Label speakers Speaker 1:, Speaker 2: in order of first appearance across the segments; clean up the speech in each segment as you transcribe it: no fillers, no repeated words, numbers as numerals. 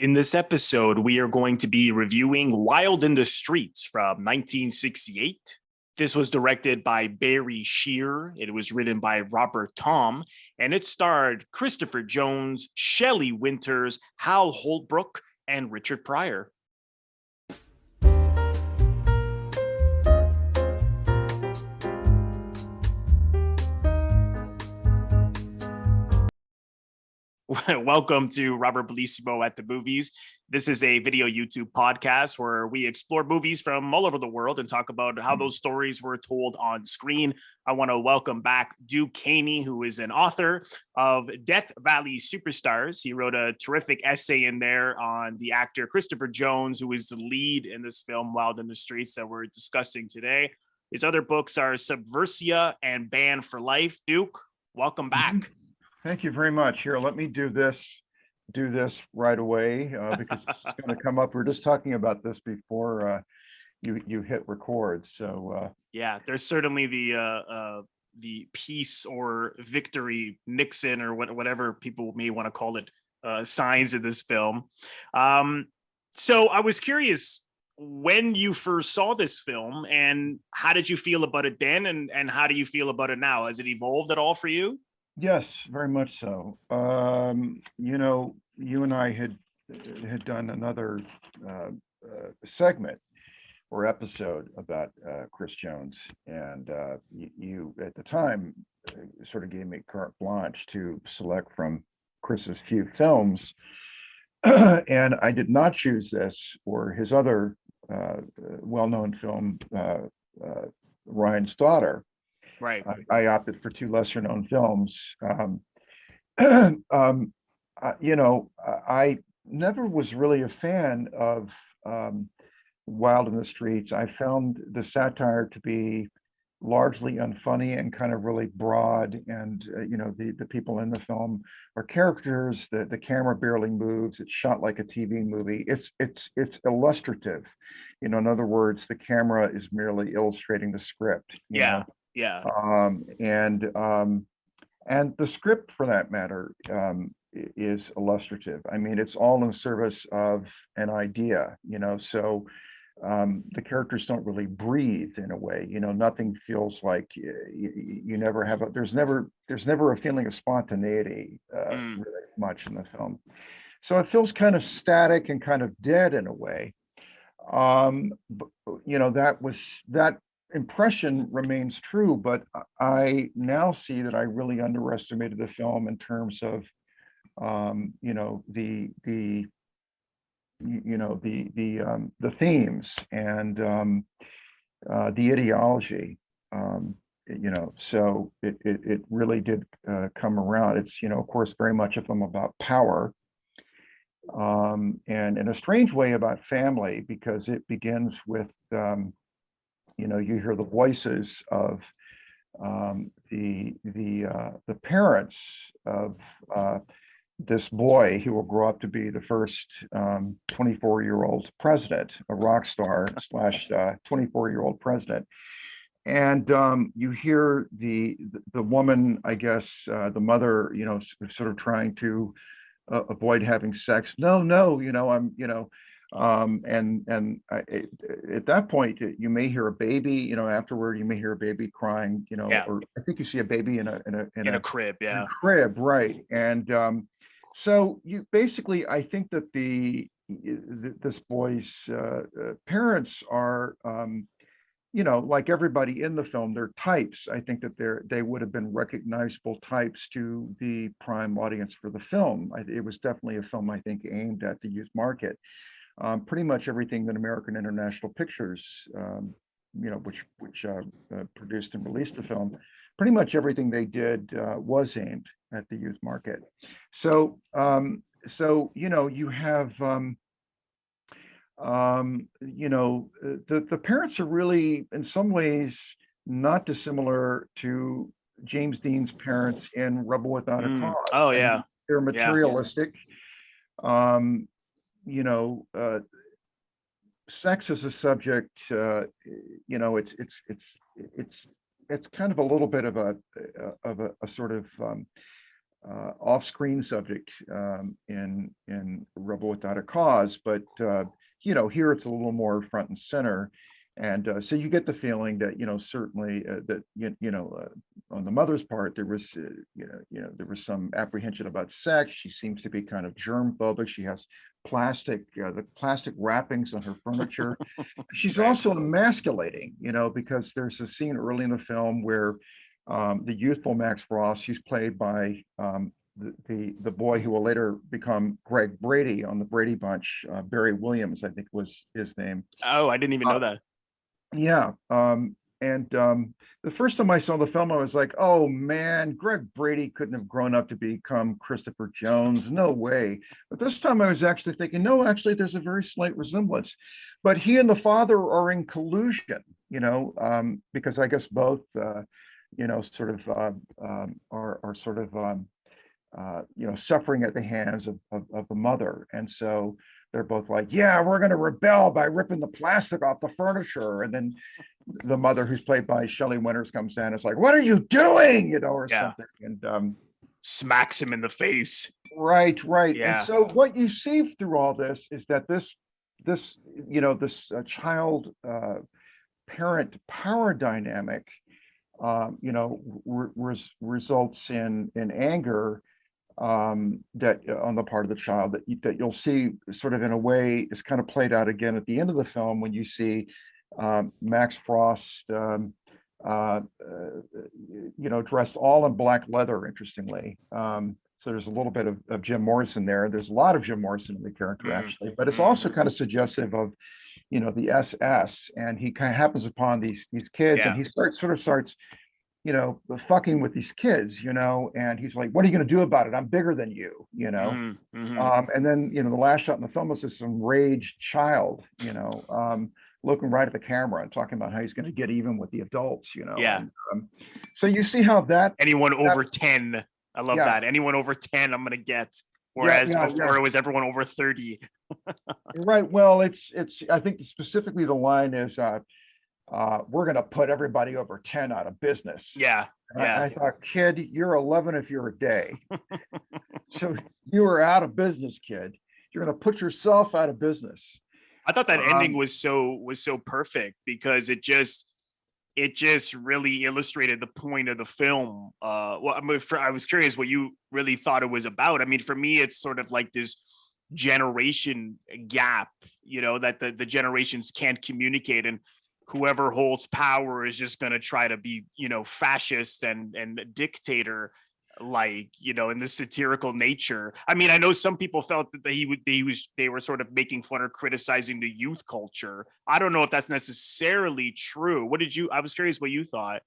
Speaker 1: In this episode, we are going to be reviewing Wild in the Streets from 1968. This was directed by Barry Shear. It was written by Robert Thom, and it starred Christopher Jones, Shelley Winters, Hal Holbrook, and Richard Preyor. Welcome to Robert Bellissimo at the Movies. This is a video YouTube podcast where we explore movies from all over the world and talk about how those stories were told on screen. I want to welcome back Duke Haney, who is an author of Death Valley Superstars. He wrote a terrific essay in there on the actor Christopher Jones, who is the lead in this film, Wild in the Streets, that we're discussing today. His other books are Subversia and Banned for Life. Duke, welcome back.
Speaker 2: Thank you very much. Here, let me do this right away because it's going to come up. We were just talking about this before you hit record. So
Speaker 1: yeah, there's certainly the peace or victory Nixon or whatever people may want to call it signs in this film. So I was curious when you first saw this film, and how did you feel about it then, and how do you feel about it now? Has it evolved at all for you?
Speaker 2: Yes, very much so. You and I had done another segment or episode about Chris Jones, and you at the time sort of gave me carte blanche to select from Chris's few films, and I did not choose this or his other well-known film, Ryan's Daughter.
Speaker 1: Right.
Speaker 2: I opted for two lesser-known films. I never was really a fan of Wild in the Streets. I found the satire to be largely unfunny and kind of really broad. And the people in the film are characters. The camera barely moves. It's shot like a TV movie. It's illustrative. In other words, the camera is merely illustrating the script.
Speaker 1: Yeah.
Speaker 2: And the script, for that matter, is illustrative. I mean, it's all in service of an idea, so the characters don't really breathe in a way. Nothing feels like you never have there's never a feeling of spontaneity really much in the film. So it feels kind of static and kind of dead in a way. That impression remains true, but I now see that I really underestimated the film in terms of the themes and the ideology. So it really did come around. It's of course very much a film about power, and in a strange way about family, because it begins with you hear the voices of the parents of this boy who will grow up to be the first 24-year-old president, a rock star / 24-year-old president. And you hear the woman, I guess, the mother, sort of trying to avoid having sex. No, at that point, you may hear a baby. Afterward, you may hear a baby crying. Or I think you see a baby in a
Speaker 1: crib. Yeah,
Speaker 2: in a crib, right? And so you basically, I think that this boy's parents are, like everybody in the film, they're types. I think that they would have been recognizable types to the prime audience for the film. It was definitely a film, I think, aimed at the youth market. Pretty much everything that American International Pictures, which produced and released the film, pretty much everything they did was aimed at the youth market. So you have the parents are really, in some ways, not dissimilar to James Dean's parents in Rebel Without a Cause.
Speaker 1: Oh yeah,
Speaker 2: they're materialistic. Sex as a subject, it's kind of a little bit of a sort of off-screen subject in Rebel Without a Cause, but here it's a little more front and center. And so you get the feeling that certainly that on the mother's part there was there was some apprehension about sex. She seems to be kind of germ phobic. She has the plastic wrappings on her furniture. She's also emasculating, because there's a scene early in the film where the youthful Max Frost, who's played by the boy who will later become Greg Brady on the Brady Bunch, Barry Williams, I think was his name.
Speaker 1: Oh, I didn't even know that.
Speaker 2: Yeah. And the first time I saw the film, I was like, oh man, Greg Brady couldn't have grown up to become Christopher Jones. No way. But this time I was actually thinking, no, actually, there's a very slight resemblance. But he and the father are in collusion, because I guess both, sort of are sort of, suffering at the hands of the mother. And so they're both like, yeah, we're going to rebel by ripping the plastic off the furniture. And then the mother, who's played by Shelley Winters, comes down and is like, what are you doing? Or something. And
Speaker 1: smacks him in the face.
Speaker 2: Right.
Speaker 1: Yeah.
Speaker 2: And so what you see through all this is that this child parent power dynamic, results in anger that on the part of the child that you'll see sort of in a way is kind of played out again at the end of the film when you see Max Frost, dressed all in black leather, interestingly. So there's a little bit of Jim Morrison there. There's a lot of Jim Morrison in the character, actually, but it's also kind of suggestive of, the SS, and he kind of happens upon these kids, and he starts fucking with these kids, and he's like, what are you going to do about it? I'm bigger than you, and then, the last shot in the film is this enraged child, looking right at the camera and talking about how he's going to get even with the adults,
Speaker 1: Yeah.
Speaker 2: And, so you see how
Speaker 1: anyone over 10, I love that. Anyone over 10, I'm going to get. Whereas before it was everyone over 30.
Speaker 2: Right. Well, it's, I think specifically the line is, we're going to put everybody over 10 out of business.
Speaker 1: Yeah.
Speaker 2: I thought, kid, you're 11 if you're a day. So you are out of business, kid. You're going to put yourself out of business.
Speaker 1: I thought that ending was so perfect because it just really illustrated the point of the film. I was curious what you really thought it was about. I mean, for me, it's sort of like this generation gap, that the generations can't communicate, and whoever holds power is just going to try to be, fascist and dictator, like, in the satirical nature. I mean, I know some people felt that they were sort of making fun or criticizing the youth culture. I don't know if that's necessarily true. I was curious what you thought.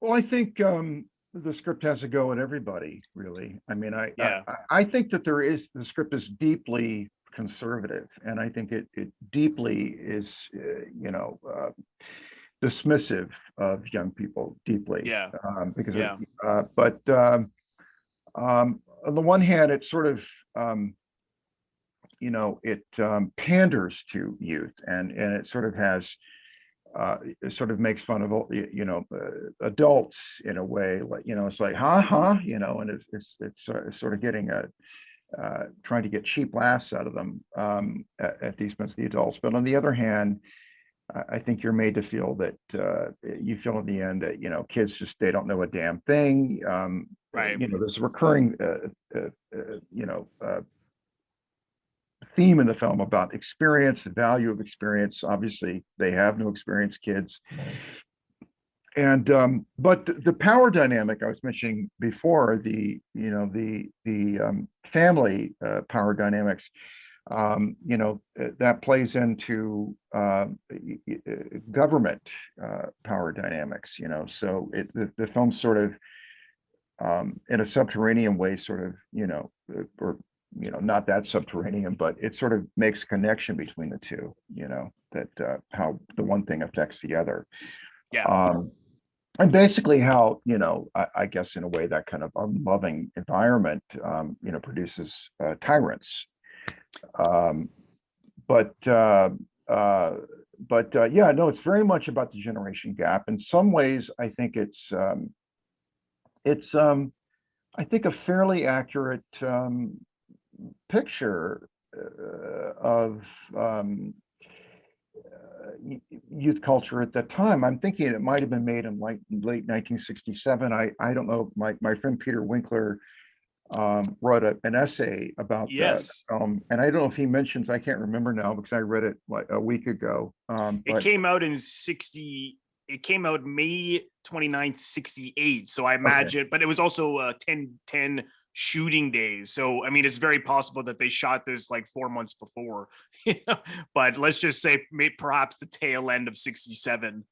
Speaker 2: Well, I think the script has to go at everybody, really. I mean, I think that the script is deeply conservative, and I think it deeply is, dismissive of young people, deeply. Because but on the one hand, it sort of it panders to youth, and it sort of has it sort of makes fun of adults in a way, like, it's like and it's sort of getting trying to get cheap laughs out of them at the expense of the adults. But on the other hand, I think you're made to feel that you feel in the end that kids they don't know a damn thing.
Speaker 1: Right.
Speaker 2: There's a recurring theme in the film about experience, the value of experience. Obviously, they have no experience, kids. And but the power dynamic I was mentioning before, the family power dynamics, that plays into government power dynamics. So the film sort of in a subterranean way, sort of or not that subterranean, but it sort of makes a connection between the two. That how the one thing affects the other. And basically how, I guess in a way that kind of unloving environment, produces tyrants. But yeah, no, it's very much about the generation gap. In some ways, I think it's I think, a fairly accurate picture of youth culture at that time. I'm thinking it might have been made in like late 1967. I don't know. My friend Peter Winkler wrote an essay about that
Speaker 1: Yes.
Speaker 2: and I don't know if he mentions, I can't remember now because I read it like a week ago.
Speaker 1: It
Speaker 2: But
Speaker 1: came out in 60, it came out May 29th, 68. So I
Speaker 2: okay.
Speaker 1: imagine, but it was also 10 shooting days. So, I mean, it's very possible that they shot this like 4 months before, but let's just say perhaps the tail end of 67.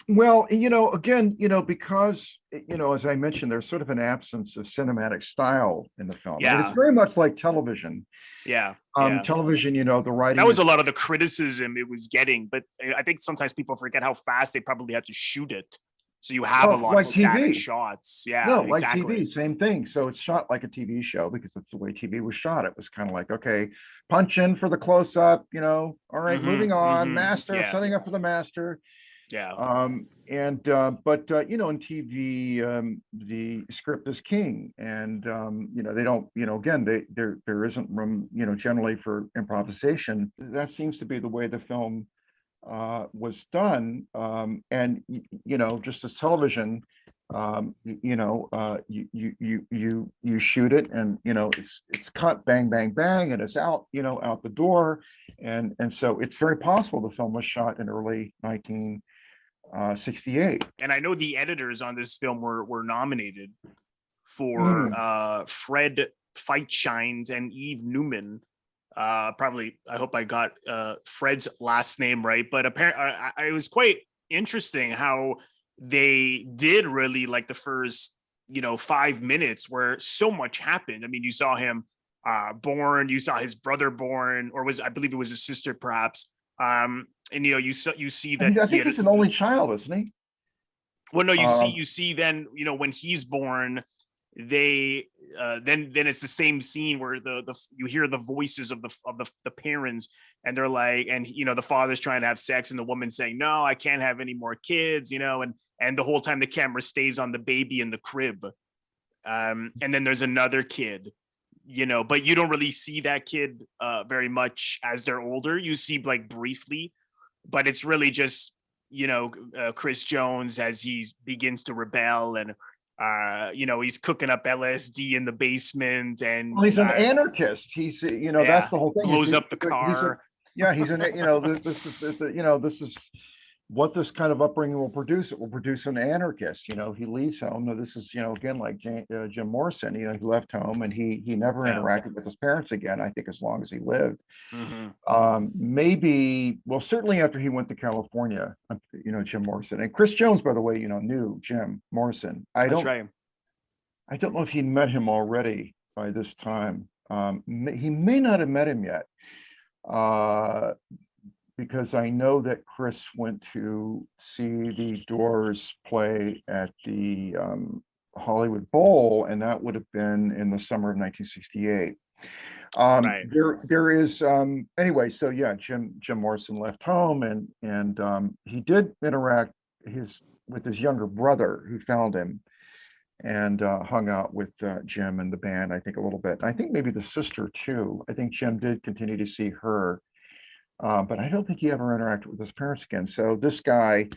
Speaker 2: Well, again, because, as I mentioned, there's sort of an absence of cinematic style in the film. I mean, it's
Speaker 1: Yeah.
Speaker 2: very much like television.
Speaker 1: Yeah. Yeah.
Speaker 2: Television, the
Speaker 1: That
Speaker 2: writing
Speaker 1: was a
Speaker 2: is,
Speaker 1: lot of the criticism it was getting, but I think sometimes people forget how fast they probably had to shoot it. So you have a
Speaker 2: well,
Speaker 1: lot of
Speaker 2: like
Speaker 1: static
Speaker 2: TV.
Speaker 1: shots. Yeah,
Speaker 2: No, like
Speaker 1: exactly.
Speaker 2: TV, same thing. So it's shot like a TV show because that's the way TV was shot. It was kind of like, okay, punch in for the close up, all right, moving on, master,
Speaker 1: Yeah.
Speaker 2: setting up for the master.
Speaker 1: Yeah.
Speaker 2: And but in TV, the script is king, and they don't, again, there isn't room, generally for improvisation. That seems to be the way the film was done. And just as television, you shoot it, and it's cut, bang, bang, bang, and it's out, out the door, and so it's very possible the film was shot in early 1968.
Speaker 1: And I know the editors on this film were nominated for
Speaker 2: Mm.
Speaker 1: Fred Feitshines and Eve Newman. Probably, I hope I got Fred's last name right, but apparently, it was quite interesting how they did really like the first 5 minutes where so much happened. I mean, you saw him born, you saw his brother born, or was, I believe it was his sister perhaps. And you see that
Speaker 2: I
Speaker 1: he
Speaker 2: think
Speaker 1: had,
Speaker 2: he's an only child, isn't he?
Speaker 1: well, no,
Speaker 2: Um,
Speaker 1: you see then, when he's born, they then it's the same scene where the you hear the voices of the parents, and they're like, and the father's trying to have sex, and the woman saying, no, I can't have any more kids, and the whole time the camera stays on the baby in the crib. And then there's another kid, but you don't really see that kid very much as they're older. You see like briefly, but it's really just Chris Jones as he begins to rebel, and he's cooking up LSD in the basement,
Speaker 2: well,
Speaker 1: and
Speaker 2: he's an anarchist. He's, that's
Speaker 1: yeah,
Speaker 2: the whole thing.
Speaker 1: blows up the
Speaker 2: He's a,
Speaker 1: car.
Speaker 2: yeah, he's an, this is what this kind of upbringing will produce. It will produce an anarchist. He leaves home. Now, this is, again, like Jim Morrison. He left home, and he never
Speaker 1: Yeah.
Speaker 2: interacted with his parents again. I think as long as he lived.
Speaker 1: Mm-hmm.
Speaker 2: Maybe, well, certainly after he went to California, Jim Morrison, and Chris Jones, by the way, knew Jim Morrison.
Speaker 1: That's right.
Speaker 2: I don't know if he met him already by this time. He may not have met him yet, uh, because I know that Chris went to see the Doors play at the Hollywood Bowl, and that would have been in the summer of 1968.
Speaker 1: Right.
Speaker 2: There is, anyway. So yeah, Jim Morrison left home, and he did interact with his younger brother, who found him and hung out with Jim and the band, I think, a little bit. I think maybe the sister too. I think Jim did continue to see her, but I don't think he ever interacted with his parents again. So this guy,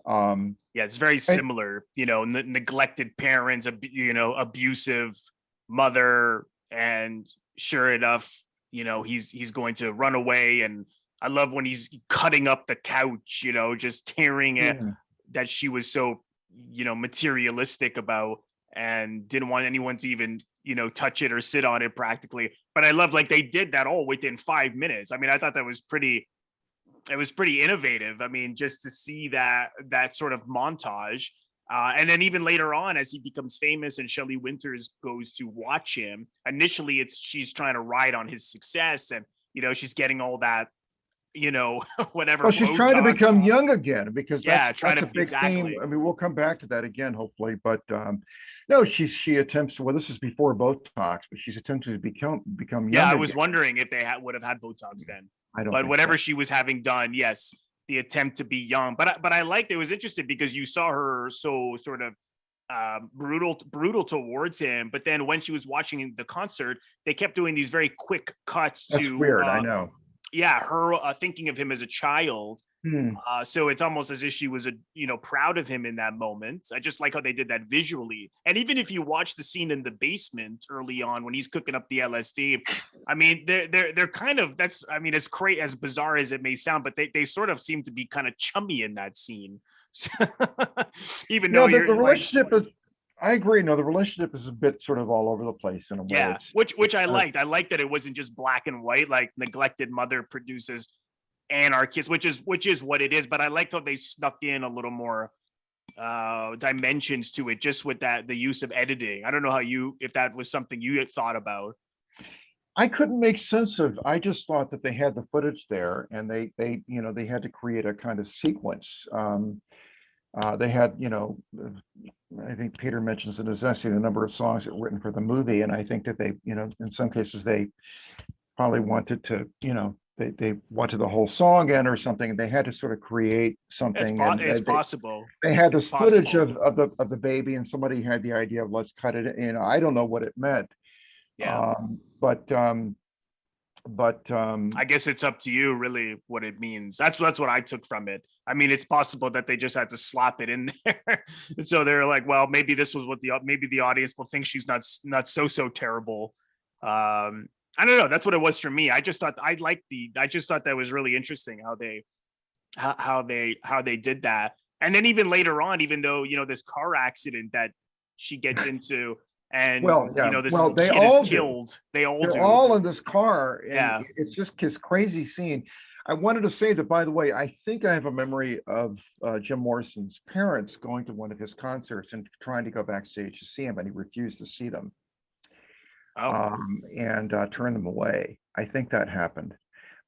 Speaker 1: Yeah, it's very
Speaker 2: and,
Speaker 1: similar. Neglected parents, abusive mother, and sure enough, he's going to run away. And I love when he's cutting up the couch, just tearing it,
Speaker 2: yeah.
Speaker 1: that she was so materialistic about, and didn't want anyone to even touch it or sit on it practically. But I love, like, they did that all within 5 minutes. I mean, I thought that was pretty innovative. I mean, just to see that sort of montage. And then even later on, as he becomes famous and Shelley Winters goes to watch him, initially she's trying to ride on his success, and she's getting all that, whatever
Speaker 2: Well, she's trying to
Speaker 1: Botox.
Speaker 2: become young again, because
Speaker 1: Yeah, trying
Speaker 2: that's a
Speaker 1: to,
Speaker 2: big theme.
Speaker 1: exactly.
Speaker 2: I mean, we'll come back to that again, hopefully. But no, she attempts. Well, this is before Botox, but she's attempting to become
Speaker 1: Yeah,
Speaker 2: young
Speaker 1: I was
Speaker 2: again.
Speaker 1: wondering if they would have had Botox then.
Speaker 2: I don't
Speaker 1: But
Speaker 2: think so.
Speaker 1: whatever she was having done, yes, the attempt to be young. But I liked it. Was interesting because you saw her so sort of brutal towards him. But then when she was watching the concert, they kept doing these very quick cuts
Speaker 2: That's
Speaker 1: to
Speaker 2: weird. I know.
Speaker 1: her thinking of him as a child. So it's almost as if she was proud of him in that moment. I just like how they did that visually. And even if you watch the scene in the basement early on when he's cooking up the LSD, I mean, they're kind of, that's, I mean, as bizarre as it may sound, but they sort of seem to be kind of chummy in that scene. Even though
Speaker 2: the relationship is, I agree. No, the relationship is a bit sort of all over the place in a way.
Speaker 1: Yeah, which I liked. I liked that it wasn't just black and white, like neglected mother produces anarchist, which is what it is. But I like how they snuck in a little more dimensions to it, just with the use of editing. I don't know if that was something you had thought about.
Speaker 2: I couldn't make sense of. I just thought that they had the footage there, and they had to create a kind of sequence. They had, I think Peter mentions in his essay the number of songs that were written for the movie, and I think that they, in some cases they probably wanted to, they wanted the whole song in or something, and they had to sort of create something.
Speaker 1: It's possible.
Speaker 2: They had this footage of the baby, and somebody had the idea of let's cut it in. I don't know what it meant.
Speaker 1: Yeah.
Speaker 2: But
Speaker 1: I guess it's up to you really what it means. That's what I took from it. I mean, it's possible that they just had to slap it in there. So they're like, well, maybe this was maybe the audience will think she's not so terrible. I don't know. That's what it was for me. I just thought that was really interesting how they did that. And then even later on, even though, this car accident that she gets into, and this kid is killed. They're
Speaker 2: all in this car, and
Speaker 1: yeah,
Speaker 2: it's just this crazy scene. I wanted to say that, by the way, I think I have a memory of Jim Morrison's parents going to one of his concerts and trying to go backstage to see him, and he refused to see them. And turn them away. I think that happened.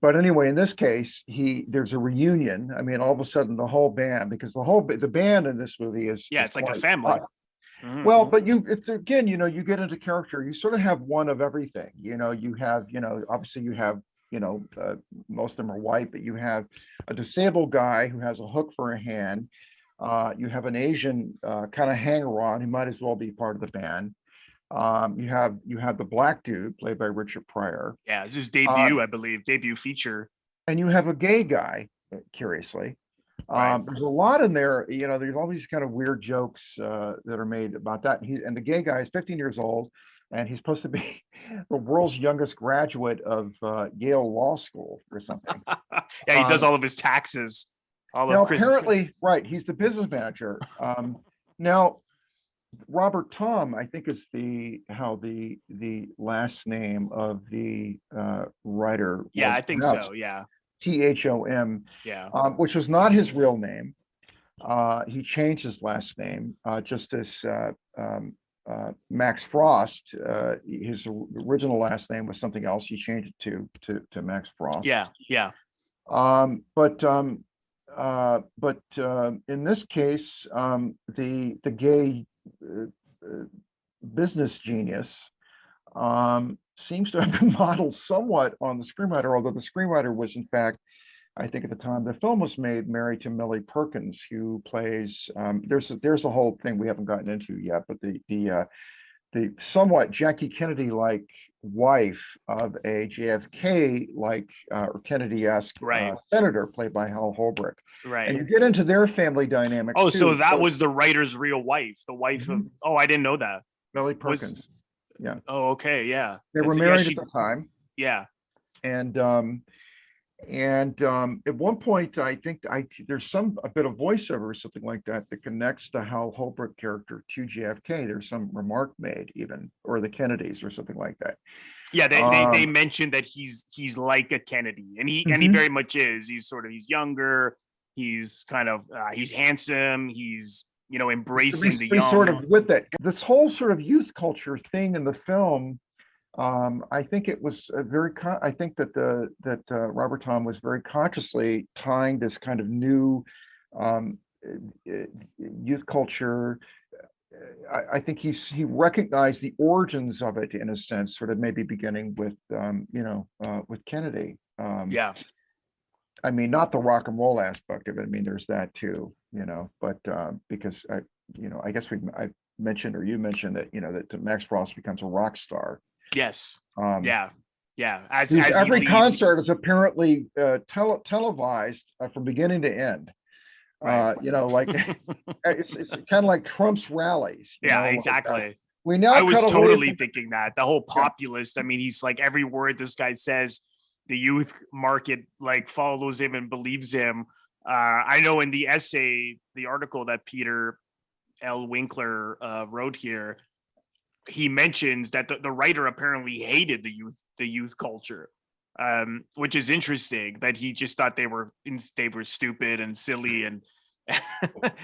Speaker 2: But anyway, in this case, there's a reunion. I mean, all of a sudden, the whole band, because the band in this movie is
Speaker 1: it's like a family.
Speaker 2: Mm-hmm. Well, but it's again, you get into character. You sort of have one of everything. You have, obviously you have, most of them are white, but you have a disabled guy who has a hook for a hand. You have an Asian kind of hanger-on who might as well be part of the band. You have the black dude played by Richard Preyor.
Speaker 1: Yeah, it's his debut, I believe, debut feature.
Speaker 2: And you have a gay guy, curiously. Right. There's a lot in there, there's all these kind of weird jokes that are made about that. And the gay guy is 15 years old, and he's supposed to be the world's youngest graduate of Yale Law School or something.
Speaker 1: Yeah, he does all of his taxes.
Speaker 2: Apparently, right, he's the business manager. Now, Robert Thom, I think, is the last name of the writer.
Speaker 1: Yeah, I think so. Yeah.
Speaker 2: Thom.
Speaker 1: Yeah.
Speaker 2: Which was not his real name. He changed his last name, just as Max Frost. His original last name was something else. He changed it to Max Frost.
Speaker 1: Yeah. Yeah.
Speaker 2: But in this case, the gay business genius seems to have been modeled somewhat on the screenwriter, although the screenwriter was, in fact, I think at the time the film was made, married to Millie Perkins, who plays, there's a whole thing we haven't gotten into yet, but the somewhat Jackie Kennedy-like wife of a JFK-like or Kennedy-esque senator played by Hal Hobrook.
Speaker 1: Right.
Speaker 2: And you get into their family dynamic.
Speaker 1: Oh, too. So that was the writer's real wife, the wife of, I didn't know that.
Speaker 2: Millie Perkins. Yeah.
Speaker 1: Oh, okay. Yeah.
Speaker 2: They were married at the time.
Speaker 1: Yeah.
Speaker 2: And at one point, I think there's a bit of voiceover or something like that connects the Hal Holbrook character to JFK. There's some remark made even, or the Kennedys or something like that.
Speaker 1: Yeah, they mentioned that he's like a Kennedy, and he very much is. He's younger. He's kind of he's handsome. He's embracing the young.
Speaker 2: Sort of with it. This whole sort of youth culture thing in the film. I think it was I think that Robert Thom was very consciously tying this kind of new youth culture. I think he recognized the origins of it in a sense, sort of maybe beginning with with Kennedy.
Speaker 1: Yeah.
Speaker 2: I mean, not the rock and roll aspect of it. I mean, there's that too, but because I guess mentioned, or you mentioned that, that Max Frost becomes a rock star.
Speaker 1: Yes.
Speaker 2: Um,
Speaker 1: Yeah. Yeah. As he
Speaker 2: every
Speaker 1: leaves.
Speaker 2: concert is apparently televised from beginning to end.
Speaker 1: Right.
Speaker 2: Like it's kind of like Trump's rallies.
Speaker 1: Yeah,
Speaker 2: Like,
Speaker 1: exactly.
Speaker 2: we now
Speaker 1: I was
Speaker 2: cut away
Speaker 1: totally
Speaker 2: from
Speaker 1: thinking that the whole
Speaker 2: yeah.
Speaker 1: populist. I mean, he's like every word this guy says, the youth market like follows him and believes him. I know in the essay, the article that Peter L. Winkler wrote here, he mentions that the writer apparently hated the youth culture, which is interesting. That he just thought they were stupid and silly and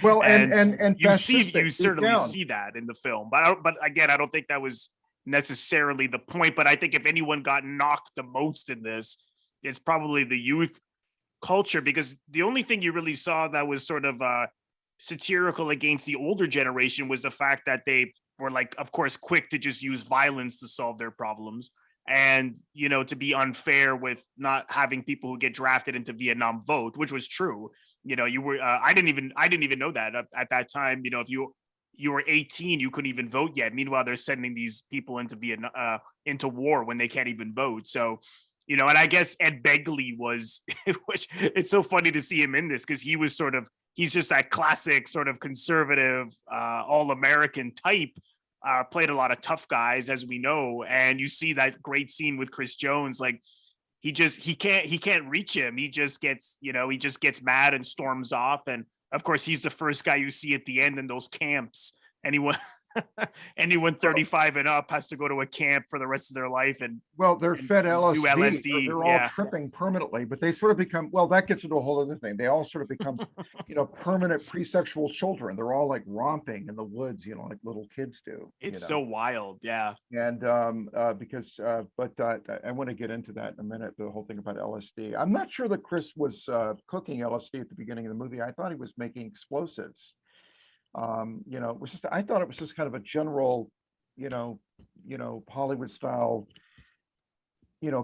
Speaker 2: Well, and
Speaker 1: you
Speaker 2: fascistic deep
Speaker 1: certainly
Speaker 2: down.
Speaker 1: see that in the film. But again, I don't think that was necessarily the point. But I think if anyone got knocked the most in this, it's probably the youth culture, because the only thing you really saw that was sort of satirical against the older generation was the fact that they were, like, of course, quick to just use violence to solve their problems, and to be unfair with not having people who get drafted into Vietnam vote, which was true. You were I didn't even know that at that time. If you were 18, you couldn't even vote yet. Meanwhile, they're sending these people into Vietnam, into war, when they can't even vote. So and I guess Ed Begley was, which it's so funny to see him in this, because he's just that classic sort of conservative, all-American type. Played a lot of tough guys, as we know, and you see that great scene with Chris Jones. Like, he can't reach him. He just gets mad and storms off. And of course, he's the first guy you see at the end in those camps. Anyone 35 and up has to go to a camp for the rest of their life. And
Speaker 2: well, they're fed
Speaker 1: do
Speaker 2: LSD. They're all tripping permanently, but they sort of become, well, that gets into a whole other thing. They all sort of become, permanent pre-sexual children. They're all like romping in the woods, like little kids do.
Speaker 1: It's so wild. Yeah.
Speaker 2: And because, but I want to get into that in a minute, the whole thing about LSD. I'm not sure that Chris was cooking LSD at the beginning of the movie. I thought he was making explosives. It was just, I thought it was just kind of a general, Hollywood style,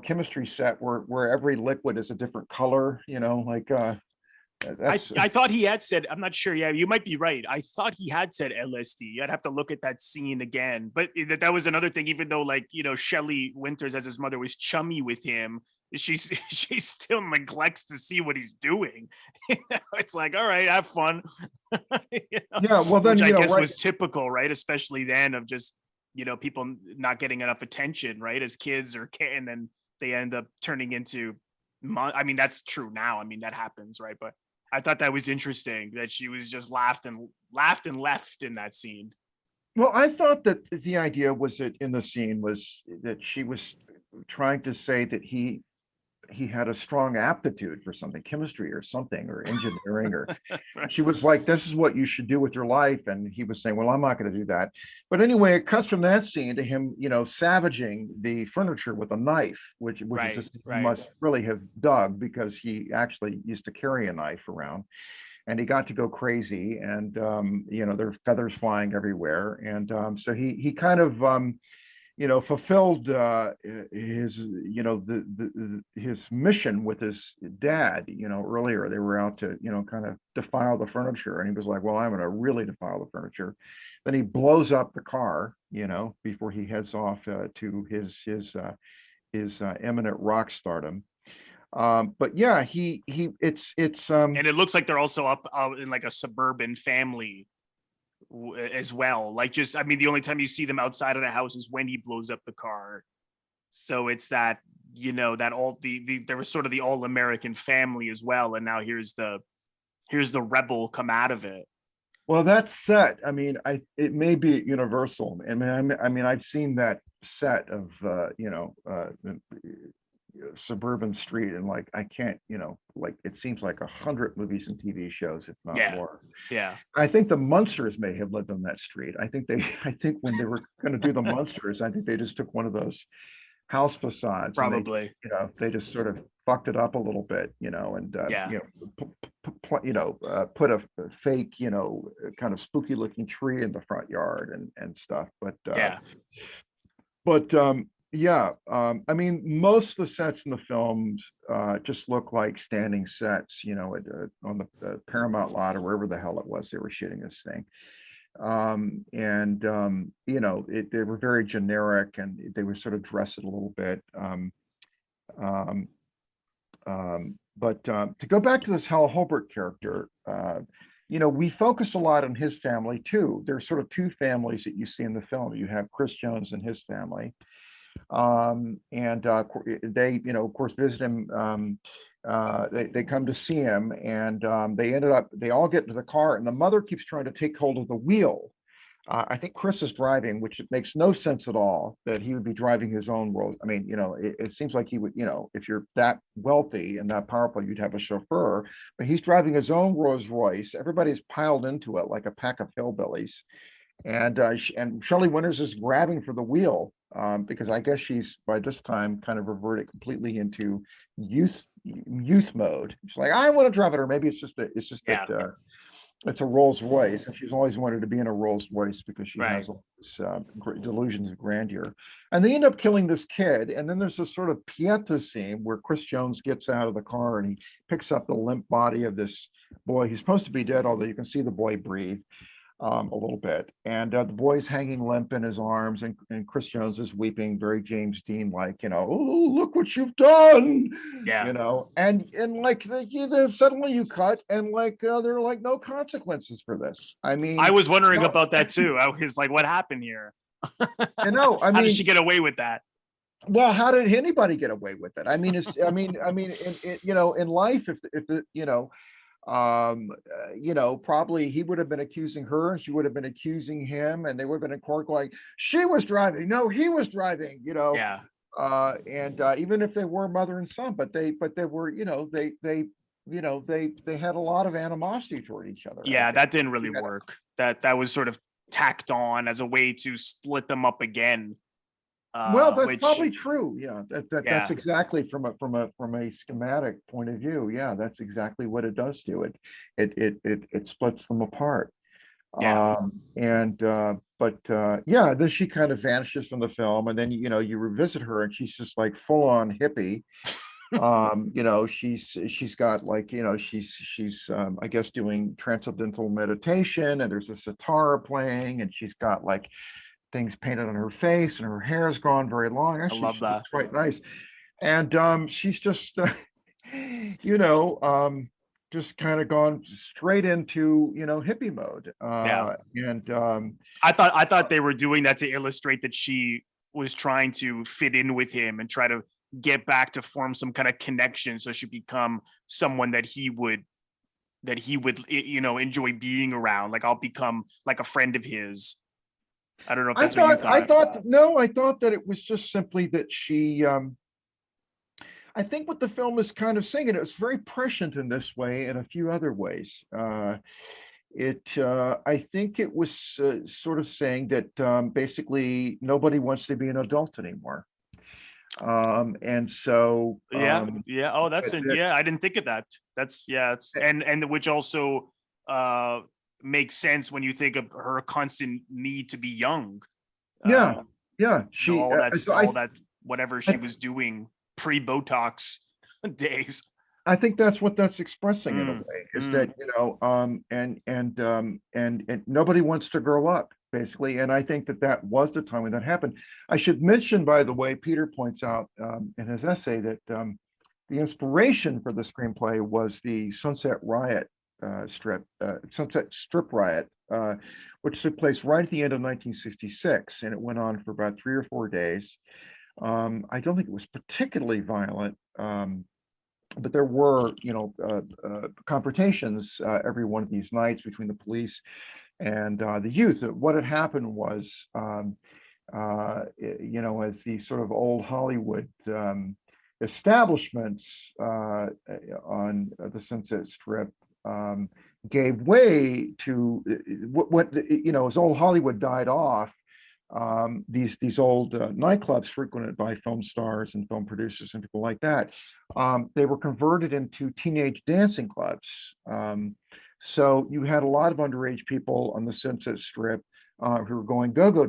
Speaker 2: chemistry set where every liquid is a different color, like that's
Speaker 1: I thought he had said, I'm not sure. Yeah, you might be right. I thought he had said LSD. I'd have to look at that scene again. But that was another thing, even though, like, Shelley Winters as his mother was chummy with him, she still neglects to see what he's doing. It's like, all right, have fun.
Speaker 2: Yeah, well, then,
Speaker 1: which I guess was typical, right? Especially then, of just people not getting enough attention, right, as kids, and then they end up turning into. I mean, that's true now. I mean, that happens, right? But I thought that was interesting that she was just laughed and left in that scene.
Speaker 2: Well, I thought that the idea was that in the scene was that she was trying to say that he had a strong aptitude for something, chemistry or something, or engineering, or she was like, this is what you should do with your life. And he was saying, well, I'm not going to do that. But anyway, it cuts from that scene to him, savaging the furniture with a knife, which
Speaker 1: right,
Speaker 2: is just,
Speaker 1: right.
Speaker 2: He must really have dug, because he actually used to carry a knife around. And he got to go crazy, and there are feathers flying everywhere. And so he kind of fulfilled his, his mission with his dad. Earlier they were out to, kind of defile the furniture, and he was like, well, I'm going to really defile the furniture. Then he blows up the car, before he heads off to his eminent rock stardom. But yeah, it's
Speaker 1: and it looks like they're also up in like a suburban family as well. Like, just, I mean, the only time you see them outside of the house is when he blows up the car. So it's that, that all there was sort of the all-American family as well. And now here's the rebel come out of it.
Speaker 2: Well, that set, I mean, it may be at Universal. I mean, I've seen that set of suburban street, and like, I can't, like, it seems like 100 movies and TV shows, if not more.
Speaker 1: Yeah.
Speaker 2: I think the Munsters may have lived on that street. I think when they were going to do the Munsters, I think they just took one of those house facades.
Speaker 1: Probably.
Speaker 2: And they just sort of fucked it up a little bit, and put a fake, kind of spooky looking tree in the front yard and stuff. But I mean, most of the sets in the films just look like standing sets, on the Paramount lot or wherever the hell it was they were shooting this thing. They were very generic, and they were sort of dressed a little bit. Um, but To go back to this Hal Holbrook character, we focus a lot on his family too. There's sort of two families that you see in the film. You have Chris Jones and his family, and they, of course, visit him. They come to see him, and they all get into the car, and the mother keeps trying to take hold of the wheel. I think Chris is driving, which it makes no sense at all that he would be driving his own Rolls. I mean, it seems like he would, if you're that wealthy and that powerful, you'd have a chauffeur, but he's driving his own Rolls Royce. Everybody's piled into it like a pack of hillbillies. And Shelley Winters is grabbing for the wheel, because I guess she's by this time kind of reverted completely into youth mode. She's like, I want to drive it, or maybe it's just that
Speaker 1: Yeah.
Speaker 2: It's a Rolls Royce, and she's always wanted to be in a Rolls Royce because she
Speaker 1: Right.
Speaker 2: has all this delusions of grandeur. And they end up killing this kid. And then there's this sort of Pieta scene where Chris Jones gets out of the car and he picks up the limp body of this boy. He's supposed to be dead, although you can see the boy breathe a little bit. And the boy's hanging limp in his arms, and Chris Jones is weeping, very James Dean like, oh, look what you've done,
Speaker 1: Yeah.
Speaker 2: and like suddenly you cut, and like there are like no consequences for this. I mean,
Speaker 1: I was wondering about that too. I was like, what happened here?
Speaker 2: I
Speaker 1: How
Speaker 2: mean,
Speaker 1: did she get away with that?
Speaker 2: well, how did anybody get away with it? I mean, in life, if the, probably he would have been accusing her, and she would have been accusing him, and they would have been in court going, she was driving, no, he was driving,
Speaker 1: Yeah.
Speaker 2: and even if they were mother and son, but they were, they had a lot of animosity toward each other.
Speaker 1: Yeah, that didn't really work. That was sort of tacked on as a way to split them up again.
Speaker 2: Well, that's probably true. Yeah, that's exactly from a schematic point of view. Yeah, that's exactly what it does do. It splits them apart.
Speaker 1: Yeah.
Speaker 2: Yeah, then she kind of vanishes from the film, and then you revisit her, and she's just like full on hippie. She's got like, she's I guess doing transcendental meditation, and there's a sitar playing, and she's got like things painted on her face, and her hair has gone very long.
Speaker 1: I
Speaker 2: Actually,
Speaker 1: love
Speaker 2: she
Speaker 1: that.
Speaker 2: looks quite nice. And she's just, you know, just kind of gone straight into, hippie mode.
Speaker 1: Yeah.
Speaker 2: And
Speaker 1: I thought they were doing that to illustrate that she was trying to fit in with him and try to get back to form some kind of connection, so she become someone that he would enjoy being around. Like, I'll become like a friend of his. I don't know if that's what you thought.
Speaker 2: I thought that it was just simply that she, I think what the film is kind of saying, and it was very prescient in this way and a few other ways. I think it was sort of saying that basically nobody wants to be an adult anymore. And so
Speaker 1: Yeah. Oh, I didn't think of that. And which also makes sense when you think of her constant need to be young.
Speaker 2: Yeah.
Speaker 1: All that whatever she was doing pre-Botox days.
Speaker 2: I think that's what that's expressing in a way, is that, and nobody wants to grow up, basically. And I think that was the time when that happened. I should mention, by the way, Peter points out in his essay that the inspiration for the screenplay was the Sunset Strip riot, which took place right at the end of 1966, and it went on for about 3 or 4 days. I don't think it was particularly violent, but there were, confrontations every one of these nights between the police and the youth. What had happened was, as the sort of old Hollywood establishments on the Sunset Strip gave way to as old Hollywood died off. These old nightclubs frequented by film stars and film producers and people like that, they were converted into teenage dancing clubs. So you had a lot of underage people on the Sunset Strip who were going go-go,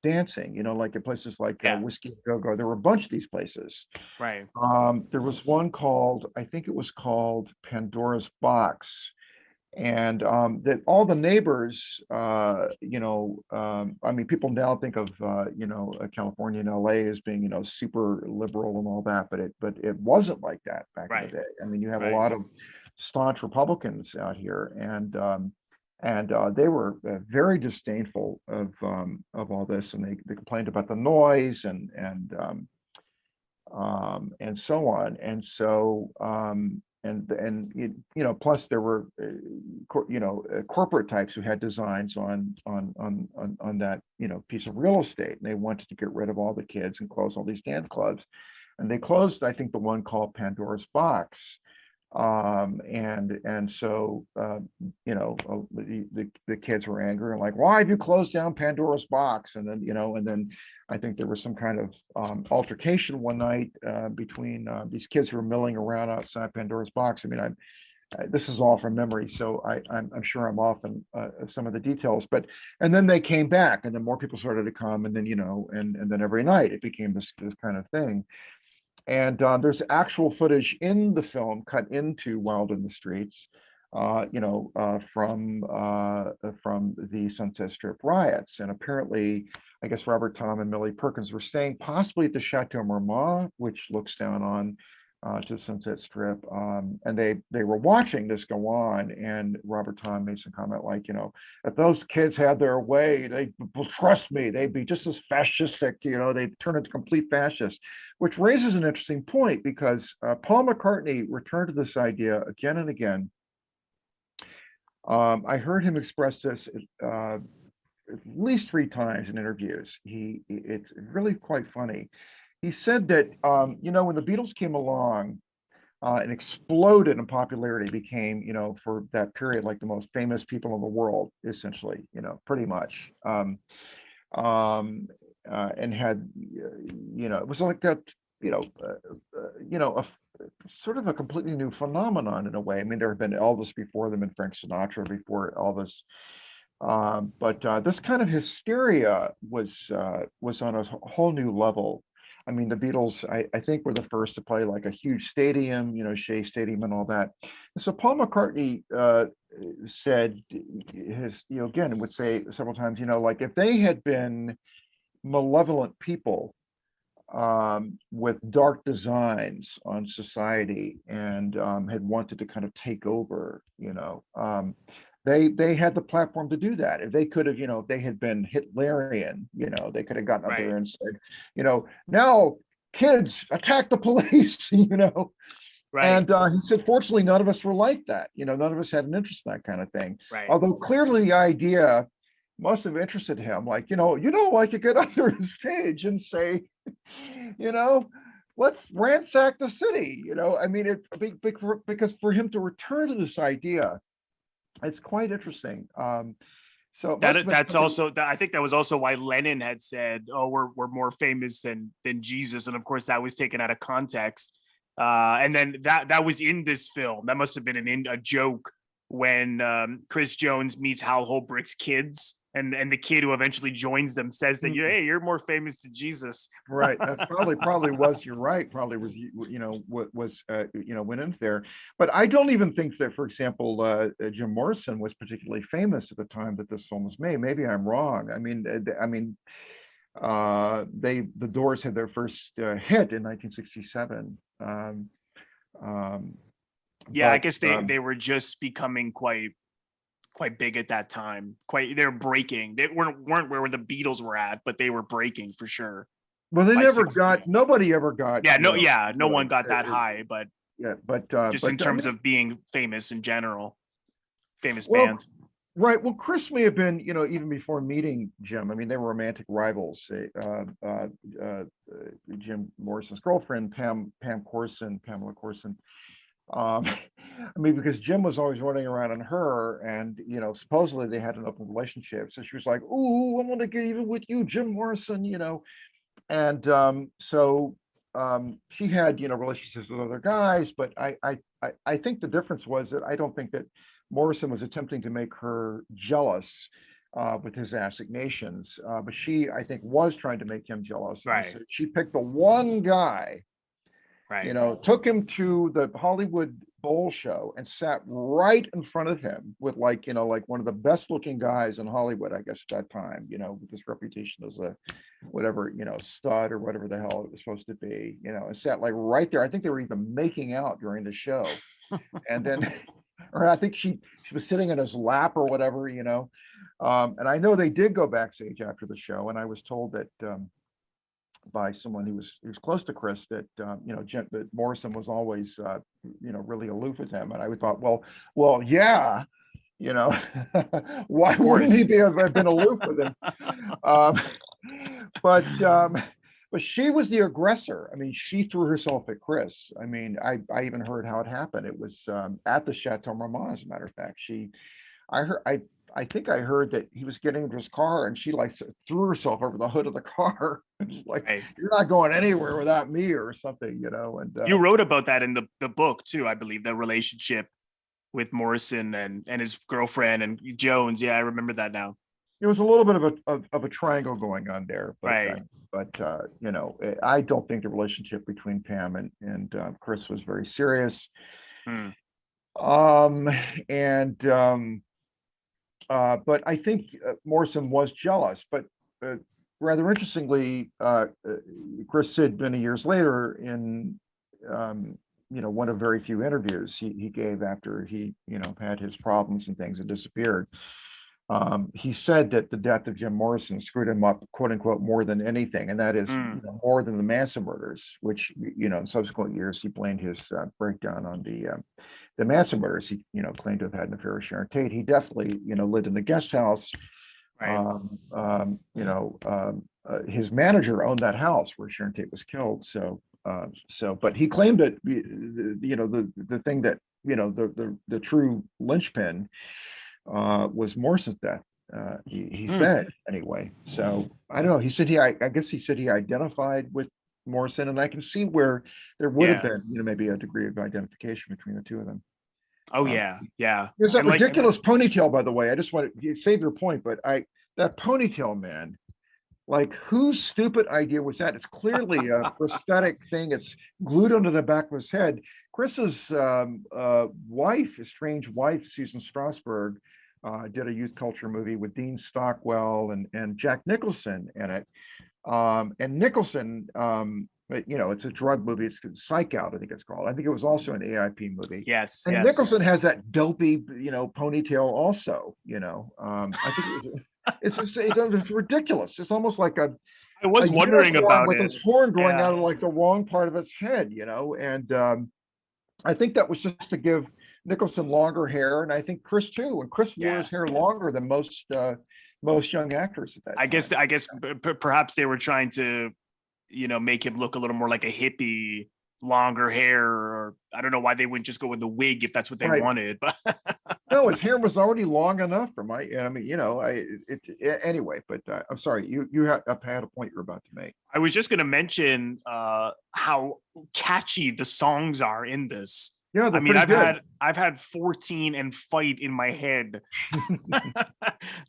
Speaker 2: dancing, like at places like Whiskey Go-Go. There were a bunch of these places.
Speaker 1: Right.
Speaker 2: There was one called, I think it was called Pandora's Box, And that all the neighbors, I mean, people now think of California and LA as being super liberal and all that, but it wasn't like that back in the
Speaker 1: Right.
Speaker 2: day. I mean, you have a
Speaker 1: Right.
Speaker 2: lot of staunch Republicans out here, and they were very disdainful of all this, and they complained about the noise and so on. And so, plus there were, corporate types who had designs on that, piece of real estate, and they wanted to get rid of all the kids and close all these dance clubs. And they closed, I think, the one called Pandora's Box. And so the kids were angry and like, why have you closed down Pandora's Box? And then I think there was some kind of altercation one night between these kids who were milling around outside Pandora's Box. I mean, this is all from memory, so I'm sure I'm off on some of the details. And then they came back, and then more people started to come, and then and then every night it became this kind of thing. And there's actual footage in the film cut into Wild in the Streets, from the Sunset Strip riots. And apparently, I guess Robert Thom and Millie Perkins were staying possibly at the Chateau Marmont, which looks down on to Sunset Strip. And they were watching this go on. And Robert Thom made some comment like, if those kids had their way, they trust me, they'd be just as fascistic, they'd turn into complete fascists, which raises an interesting point because Paul McCartney returned to this idea again and again. I heard him express this at least 3 times in interviews. It's really quite funny. He said that, when the Beatles came along and exploded in popularity, became, for that period, like the most famous people in the world, essentially, pretty much. And had, it was like a, a sort of a completely new phenomenon in a way. I mean, there had been Elvis before them and Frank Sinatra before Elvis. But this kind of hysteria was on a whole new level. I mean, the Beatles, I think, were the first to play like a huge stadium, Shea Stadium and all that. And so Paul McCartney said again, would say several times, like if they had been malevolent people with dark designs on society and had wanted to kind of take over, they had the platform to do that. If they could have, if they had been Hitlerian, they could have gotten up there
Speaker 1: Right.
Speaker 2: and said, now kids attack the police,
Speaker 1: Right.
Speaker 2: And he said, fortunately, none of us were like that. None of us had an interest in that kind of thing.
Speaker 1: Right.
Speaker 2: Although clearly the idea must have interested him. Like, I could get up there on stage and say, let's ransack the city. I mean, because for him to return to this idea, it's quite interesting. So it must have been
Speaker 1: That's
Speaker 2: something.
Speaker 1: also I think that was also why Lennon had said, "Oh, we're more famous than Jesus," and of course that was taken out of context. And then that was in this film. That must have been a joke when Chris Jones meets Hal Holbrook's kids, and the kid who eventually joins them says that hey, you're more famous than Jesus.
Speaker 2: Right. That's probably was. You're right. Probably was. What was went into there. But I don't even think that, for example, Jim Morrison was particularly famous at the time that this film was made. Maybe I'm wrong. The Doors had their first hit in 1967.
Speaker 1: Yeah, I
Speaker 2: But
Speaker 1: guess they were just becoming quite big at that time. They're breaking. They weren't where the Beatles were at, but they were breaking for sure.
Speaker 2: well, they
Speaker 1: By
Speaker 2: never
Speaker 1: 60.
Speaker 2: got. Nobody ever got.
Speaker 1: No one got that high, but
Speaker 2: Yeah,
Speaker 1: just in
Speaker 2: I
Speaker 1: terms
Speaker 2: mean,
Speaker 1: of being famous in general, famous
Speaker 2: well,
Speaker 1: band.
Speaker 2: right. Well, Chris may have been, even before meeting Jim. I mean, they were romantic rivals. Jim Morrison's girlfriend, Pamela Corson. I mean, because Jim was always running around on her, and supposedly they had an open relationship. So she was like, "Ooh, I want to get even with you, Jim Morrison," And so she had, relationships with other guys, but I think the difference was that I don't think that Morrison was attempting to make her jealous with his assignations, but she, I think, was trying to make him jealous. And
Speaker 1: Right.
Speaker 2: so she picked the one guy,
Speaker 1: Right.
Speaker 2: took him to the Hollywood bowl show and sat right in front of him with like, like one of the best looking guys in Hollywood, I guess at that time, with this reputation as a whatever, stud or whatever the hell it was supposed to be, and sat like right there. I think they were even making out during the show. And then, or I think she was sitting in his lap or whatever, and I know they did go backstage after the show, and I was told that by someone who was close to Chris that that Morrison was always really aloof with him, and I thought, well, yeah, why
Speaker 1: Of
Speaker 2: wouldn't he
Speaker 1: course.
Speaker 2: have been aloof with him? Um, but she was the aggressor. I mean, she threw herself at Chris. I mean, I even heard how it happened. It was at the Chateau Marmont, as a matter of fact. I heard, I think I heard that he was getting into his car and she like threw herself over the hood of the car. It's like,
Speaker 1: Right.
Speaker 2: you're not going anywhere without me or something, and
Speaker 1: You wrote about that in the book too, I believe, the relationship with Morrison and his girlfriend and Jones. Yeah, I remember that now.
Speaker 2: it was a little bit of a triangle going on there,
Speaker 1: Right.
Speaker 2: I don't think the relationship between Pam and Chris was very serious.
Speaker 1: Hmm.
Speaker 2: Um, and But I think Morrison was jealous. But rather interestingly, Chris said many years later in one of very few interviews he gave after he had his problems and things and disappeared. He said that the death of Jim Morrison screwed him up, quote unquote, more than anything, and that is more than the Manson murders, which in subsequent years he blamed his breakdown on the Manson murders. He claimed to have had an affair with Sharon Tate. He definitely lived in the guest house.
Speaker 1: Right.
Speaker 2: His manager owned that house where Sharon Tate was killed. But he claimed that the thing that the true linchpin was Morrison's death. He said anyway. So I don't know. He said I guess he said he identified with Morrison, and I can see where there would have
Speaker 1: Yeah.
Speaker 2: been maybe a degree of identification between the two of them.
Speaker 1: Oh yeah. Yeah.
Speaker 2: There's that
Speaker 1: And like,
Speaker 2: ridiculous ponytail, by the way. I just want to save your point, but that ponytail, man, like whose stupid idea was that? It's clearly a prosthetic thing. It's glued onto the back of his head. Chris's wife, estranged wife, Susan Strasberg, did a youth culture movie with Dean Stockwell and Jack Nicholson in it. And Nicholson, it's a drug movie. It's Psych Out, I think it's called. I think it was also an AIP movie.
Speaker 1: yes,
Speaker 2: And
Speaker 1: yes.
Speaker 2: Nicholson has that dopey, ponytail also. I think it's ridiculous. It's almost like
Speaker 1: I
Speaker 2: a
Speaker 1: was wondering
Speaker 2: unicorn
Speaker 1: about
Speaker 2: with
Speaker 1: it.
Speaker 2: its horn growing
Speaker 1: Yeah.
Speaker 2: out of like the wrong part of its head. And I think that was just to give Nicholson longer hair, and I think Chris too. And Chris wore
Speaker 1: Yeah.
Speaker 2: his hair longer than most young actors at that time.
Speaker 1: I guess perhaps they were trying to, make him look a little more like a hippie, longer hair, or I don't know why they wouldn't just go with the wig if that's what they
Speaker 2: Right.
Speaker 1: wanted. But
Speaker 2: No, his hair was already long enough for anyway. But I'm sorry, you had a point you're about to make.
Speaker 1: I was just going to mention how catchy the songs are in this.
Speaker 2: Yeah, they're
Speaker 1: I mean,
Speaker 2: pretty good.
Speaker 1: I've had 14 and Fight in my head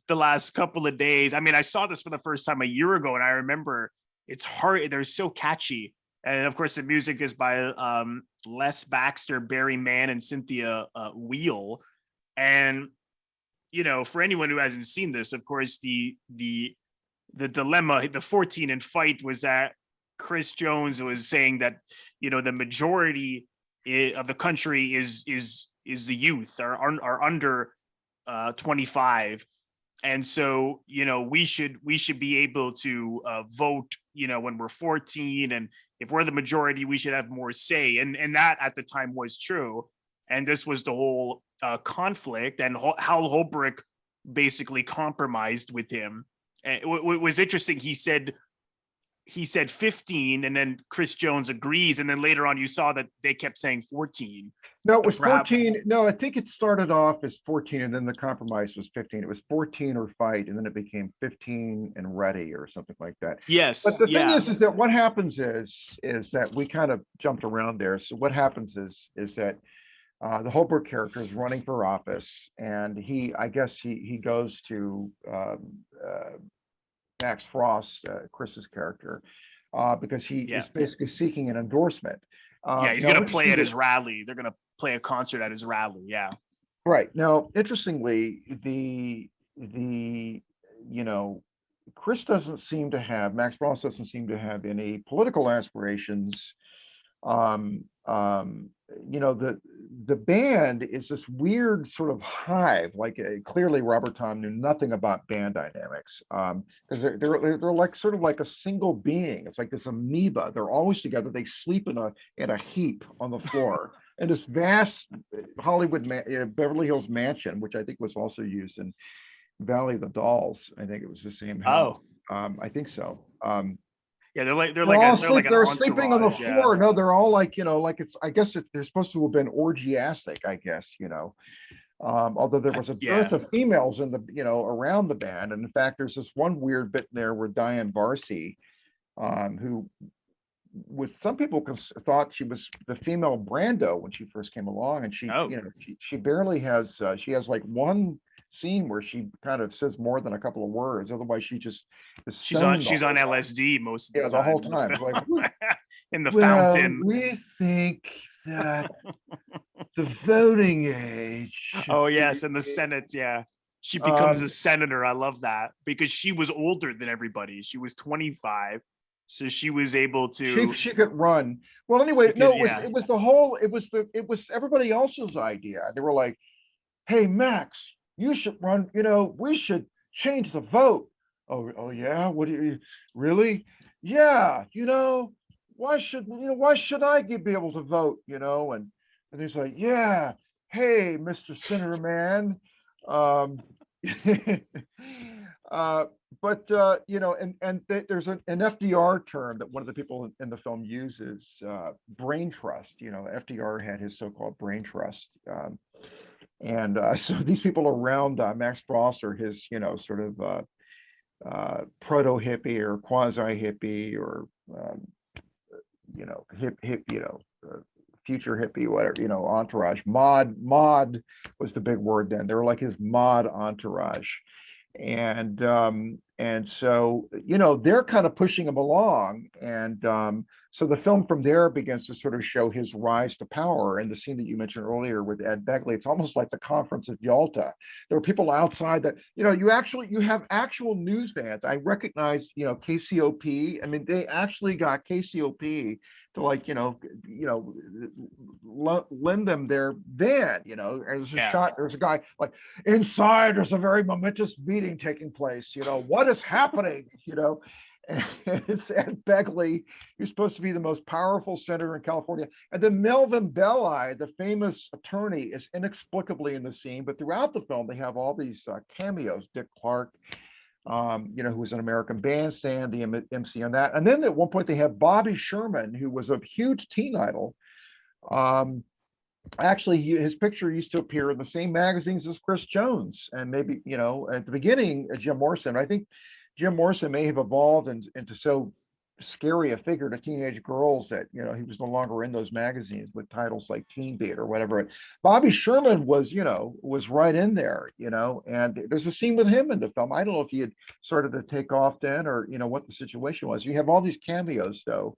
Speaker 1: the last couple of days. I mean, I saw this for the first time a year ago, and I remember it's hard. They're so catchy, and of course, the music is by Les Baxter, Barry Mann, and Cynthia Wheel. And for anyone who hasn't seen this, of course, the dilemma, the 14 and Fight was that Chris Jones was saying that the majority of the country is the youth are under 25, and so we should be able to vote when we're 14, and if we're the majority we should have more say, and that at the time was true, and this was the whole conflict, and how Hobrook basically compromised with him. And what was interesting, he said 15, and then Chris Jones agrees, and then later on you saw that they kept saying 14.
Speaker 2: No, it was
Speaker 1: Perhaps
Speaker 2: 14. No, I think it started off as 14, and then the compromise was 15. It was 14 or Fight, and then it became 15 and Ready or something like that.
Speaker 1: Yes.
Speaker 2: But the thing
Speaker 1: Yeah.
Speaker 2: is that what happens is that we kind of jumped around there. So what happens is that the Hobrook character is running for office, and I guess he goes to Max Frost, Chris's character, because he is basically seeking an endorsement.
Speaker 1: Yeah, he's
Speaker 2: Now,
Speaker 1: gonna play at
Speaker 2: interestingly,
Speaker 1: his rally. They're gonna play a concert at his rally. Yeah.
Speaker 2: right now, interestingly, the you know, Chris doesn't seem to have Max Frost doesn't seem to have any political aspirations. um um the band is this weird sort of hive, like clearly Robert Thom knew nothing about band dynamics, because they're like sort of like a single being. It's like this amoeba. They're always together. They sleep in a heap on the floor in this vast Beverly Hills mansion, which I think was also used in Valley of the Dolls. I think it was the same house.
Speaker 1: Oh,
Speaker 2: I think so.
Speaker 1: yeah. They're
Speaker 2: They're
Speaker 1: like
Speaker 2: all
Speaker 1: they're like
Speaker 2: sleep.
Speaker 1: an
Speaker 2: They're sleeping on the
Speaker 1: entourage. Yeah.
Speaker 2: floor. No, they're all like, like it's. I guess they're supposed to have been orgiastic. I guess, although there was a
Speaker 1: Yeah.
Speaker 2: dearth of females in the, around the band. And in fact, there's this one weird bit in there where Diane Varsi, who, with some people, thought she was the female Brando when she first came along, and she,
Speaker 1: Oh,
Speaker 2: she barely has. She has like one scene where she kind of says more than a couple of words. Otherwise, she just is stoned the
Speaker 1: she's on
Speaker 2: whole time.
Speaker 1: LSD most of the
Speaker 2: Yeah, the whole
Speaker 1: time in the
Speaker 2: time. It's like,
Speaker 1: film. In the
Speaker 2: well,
Speaker 1: fountain.
Speaker 2: we think that the voting age should
Speaker 1: Oh
Speaker 2: be.
Speaker 1: yes, in the Senate. Yeah. She becomes
Speaker 2: Um,
Speaker 1: a senator. I love that because she was older than everybody. She was 25, so she was able
Speaker 2: she
Speaker 1: to.
Speaker 2: she could run. Well,
Speaker 1: She
Speaker 2: anyway,
Speaker 1: could,
Speaker 2: no,
Speaker 1: yeah.
Speaker 2: it was the whole. It was everybody else's idea. They were like, "Hey, Max, you should run. We should change the vote." Oh yeah. What do you really? Yeah. Why should I be able to vote? And he's like, yeah. Hey, Mr. Senator Man. Um, uh, but there's an FDR term that one of the people in the film uses, brain trust. FDR had his so-called brain trust. And so these people around Max Frost are his, sort of proto hippie or quasi hippie, or um, hip, future hippie, whatever, entourage. Mod was the big word then. They were like his mod entourage. And so they're kind of pushing him along, and so the film from there begins to sort of show his rise to power. And the scene that you mentioned earlier with Ed Begley, it's almost like the Conference of Yalta. There are people outside that you have actual news vans. I recognize KCOP. I mean, they actually got KCOP to, like, lend them their van. There's a
Speaker 1: Yeah.
Speaker 2: shot. There's a guy like, inside there's a very momentous meeting taking place. What is happening? And it's Ed Begley, who's supposed to be the most powerful senator in California. And then Melvin Belli, the famous attorney, is inexplicably in the scene. But throughout the film, they have all these cameos. Dick Clark, who was an American Bandstand, the MC on that. And then at one point, they have Bobby Sherman, who was a huge teen idol. Actually, his picture used to appear in the same magazines as Chris Jones, and maybe at the beginning, Jim Morrison. I think Jim Morrison may have evolved into so scary a figure to teenage girls that he was no longer in those magazines with titles like Teen Beat or whatever. Bobby Sherman was right in there, and there's a scene with him in the film. I don't know if he had started to take off then, or what the situation was. You have all these cameos though.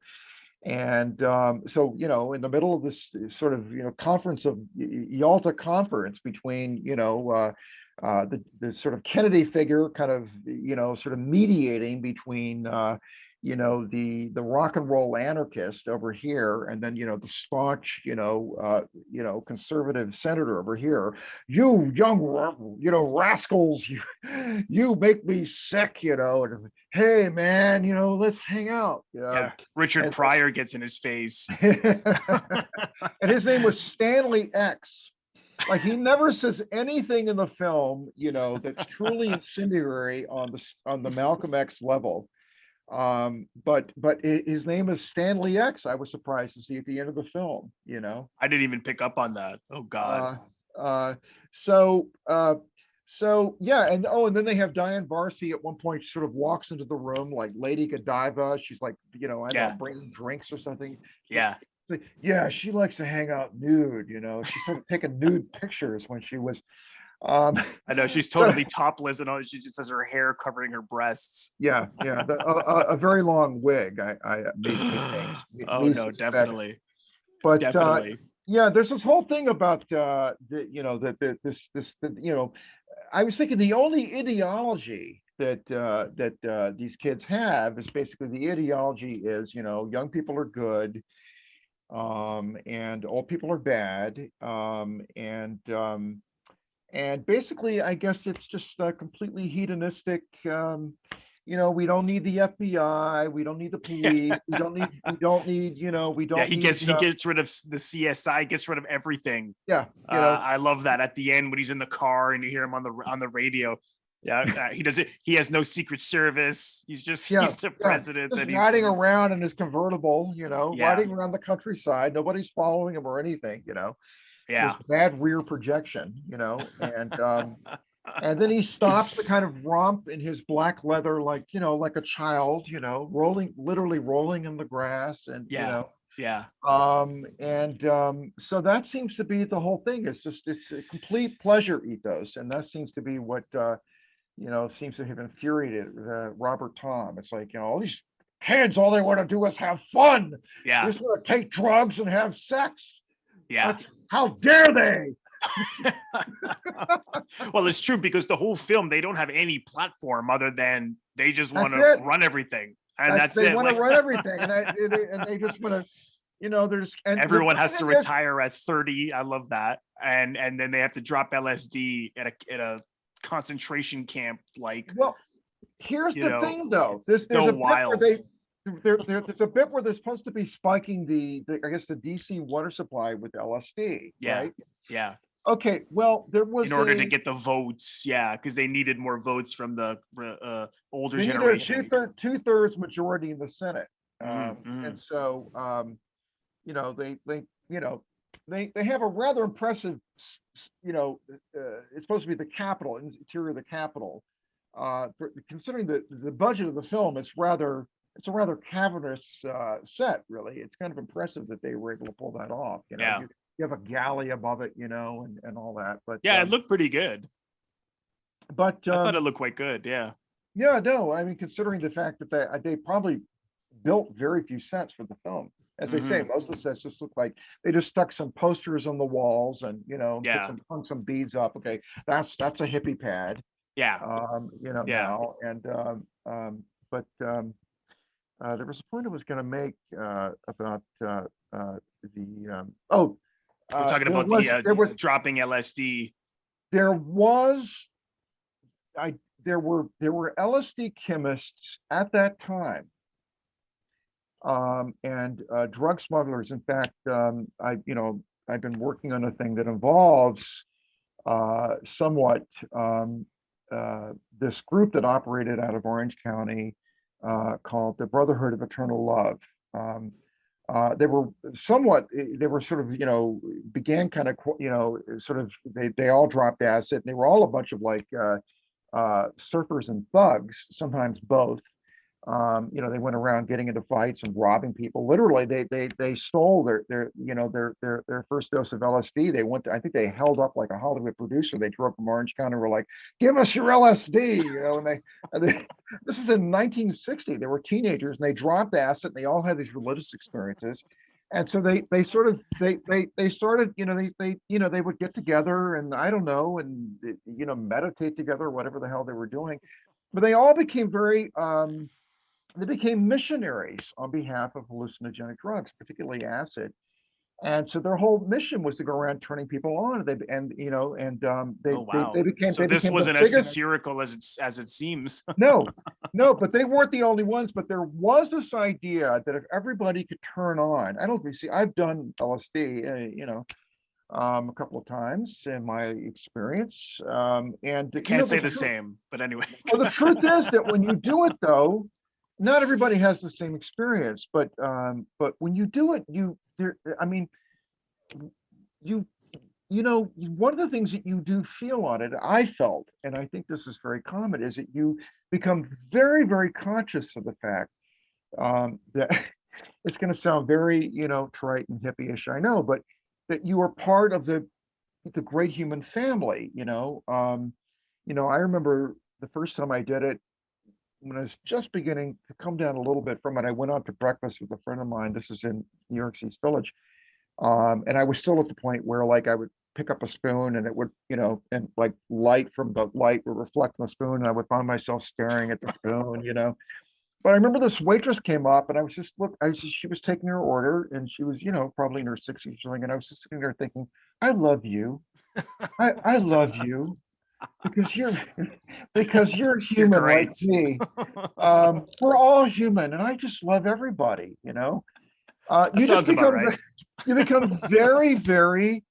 Speaker 2: And so, in the middle of this sort of, conference of Yalta conference between, the sort of Kennedy figure kind of, sort of mediating between, the rock and roll anarchist over here, and then, the staunch, conservative senator over here. You young, rascals, you make me sick, and hey man, let's hang out.
Speaker 1: Yeah. Richard
Speaker 2: And
Speaker 1: Preyor gets in his face.
Speaker 2: and his name was Stanley X. Like, he never says anything in the film, that's truly incendiary on the Malcolm X level. But his name is Stanley X. I was surprised to see at the end of the film.
Speaker 1: I didn't even pick up on that. Oh God.
Speaker 2: Uh, uh, so yeah, and then they have Diane Varsi at one point sort of walks into the room like Lady Godiva. She's like, I don't know, bringing drinks or something.
Speaker 1: Yeah.
Speaker 2: Yeah, she likes to hang out nude. She's sort of taking nude pictures when she was.
Speaker 1: I know she's totally topless, and she just has her hair covering her breasts.
Speaker 2: Yeah, a very long wig. I made
Speaker 1: Oh no, definitely.
Speaker 2: But
Speaker 1: Definitely.
Speaker 2: yeah, there's this whole thing about I was thinking the only ideology that these kids have is basically the ideology is, young people are good, and old people are bad, and basically, I guess it's just completely hedonistic. We don't need the FBI, we don't need the police, we
Speaker 1: Yeah,
Speaker 2: don't need,
Speaker 1: he gets rid of the CSI, gets rid of everything.
Speaker 2: yeah,
Speaker 1: I love that at the end when he's in the car and you hear him on the radio. Yeah, he has no secret service. He's the president,
Speaker 2: just
Speaker 1: and
Speaker 2: riding around in his convertible,
Speaker 1: Yeah.
Speaker 2: riding around the countryside. Nobody's following him or anything,
Speaker 1: Yeah.
Speaker 2: this bad rear projection, and then he stops to kind of romp in his black leather, like, like a child, literally rolling in the grass, and
Speaker 1: Yeah. Yeah.
Speaker 2: so that seems to be the whole thing. It's a complete pleasure ethos, and that seems to be what seems to have infuriated Robert Thom. It's like, all these kids, all they want to do is have fun.
Speaker 1: Yeah.
Speaker 2: They just want to take drugs and have sex.
Speaker 1: Yeah.
Speaker 2: How dare they?
Speaker 1: Well, it's true, because the whole film, they don't have any platform other than they just want to run everything. And
Speaker 2: they want to run everything. And they just want to, there's
Speaker 1: everyone has to retire at 30. I love that. And then they have to drop LSD at a concentration camp. Like,
Speaker 2: well, here's the thing though. There's a wild. There's a bit where they're supposed to be spiking the I guess the DC water supply with LSD, right?
Speaker 1: Yeah.
Speaker 2: Okay, well, there was
Speaker 1: in order to get the votes, because they needed more votes from the older generation.
Speaker 2: Two-thirds majority in the Senate, and so they have a rather impressive, it's supposed to be the Capitol, interior of the Capitol. Considering the budget of the film, it's a rather cavernous set, really. It's kind of impressive that they were able to pull that off. You have a galley above it, and all that. But
Speaker 1: it looked pretty good.
Speaker 2: But
Speaker 1: I thought it looked quite good. Yeah.
Speaker 2: Yeah, no, I mean, considering the fact that they probably built very few sets for the film. As I say, most of the sets just look like they just stuck some posters on the walls and hung some beads up. Okay, that's a hippie pad.
Speaker 1: Yeah.
Speaker 2: Now, and but there was a point I was going to make about
Speaker 1: we're talking about the dropping LSD.
Speaker 2: There were LSD chemists at that time, and drug smugglers. In fact, I've been working on a thing that involves somewhat this group that operated out of Orange County called the Brotherhood of Eternal Love. They were sort of, began kind of, sort of, they all dropped acid, and they were all a bunch of like surfers and thugs, sometimes both. They went around getting into fights and robbing people. Literally, they stole their first dose of LSD. I think they held up like a Hollywood producer. They drove from Orange County and were like, "Give us your LSD," and they this is in 1960. They were teenagers and they dropped acid. And they all had these religious experiences, and so they started, they would get together and I don't know, and meditate together, whatever the hell they were doing, but they all became they became missionaries on behalf of hallucinogenic drugs, particularly acid. And so their whole mission was to go around turning people on. They became.
Speaker 1: So this wasn't as satirical as it seems.
Speaker 2: No, but they weren't the only ones. But there was this idea that if everybody could turn on, I've done LSD, a couple of times in my experience, and
Speaker 1: I can't say the same. But anyway,
Speaker 2: well, the truth is that when you do it, though, not everybody has the same experience, but when you do it, one of the things that you do feel on it, I felt, and I think this is very common, is that you become very, very conscious of the fact that it's going to sound very, trite and hippie-ish, I know, but that you are part of the great human family. I remember the first time I did it, when I was just beginning to come down a little bit from it, I went out to breakfast with a friend of mine. This is in New York's East Village. And I was still at the point where like I would pick up a spoon and it would, and like light from the light would reflect on the spoon, and I would find myself staring at the spoon. But I remember this waitress came up and she was taking her order, and she was, probably in her 60s or something. And I was just sitting there thinking, I love you. I love you because you're because you're
Speaker 1: You're
Speaker 2: human like
Speaker 1: great.
Speaker 2: me. We're all human, and I just love everybody.
Speaker 1: That sounds about right.
Speaker 2: You become very, very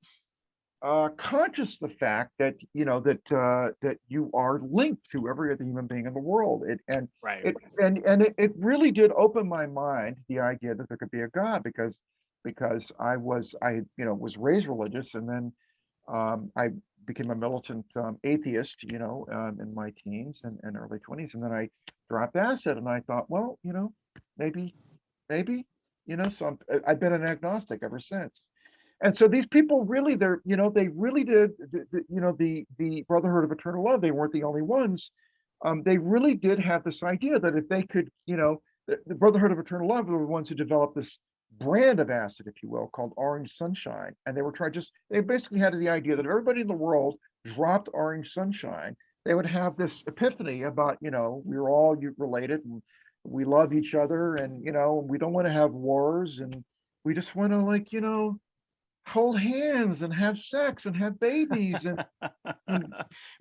Speaker 2: conscious of the fact that that you are linked to every other human being in the world.
Speaker 1: Right.
Speaker 2: It really did open my mind to the idea that there could be a God, because I was raised religious, and then I became a militant atheist, in my teens and early 20s, and then I dropped acid, and I thought, well, maybe, maybe, I've been an agnostic ever since. And so these people really, they really did, the Brotherhood of Eternal Love. They weren't the only ones. They really did have this idea that if they could, the Brotherhood of Eternal Love were the ones who developed this brand of acid, if you will, called Orange Sunshine. And they basically had the idea that everybody in the world dropped Orange Sunshine, they would have this epiphany about, we're all related, and we love each other, and, we don't want to have wars, and we just want to, like, hold hands and have sex and have babies and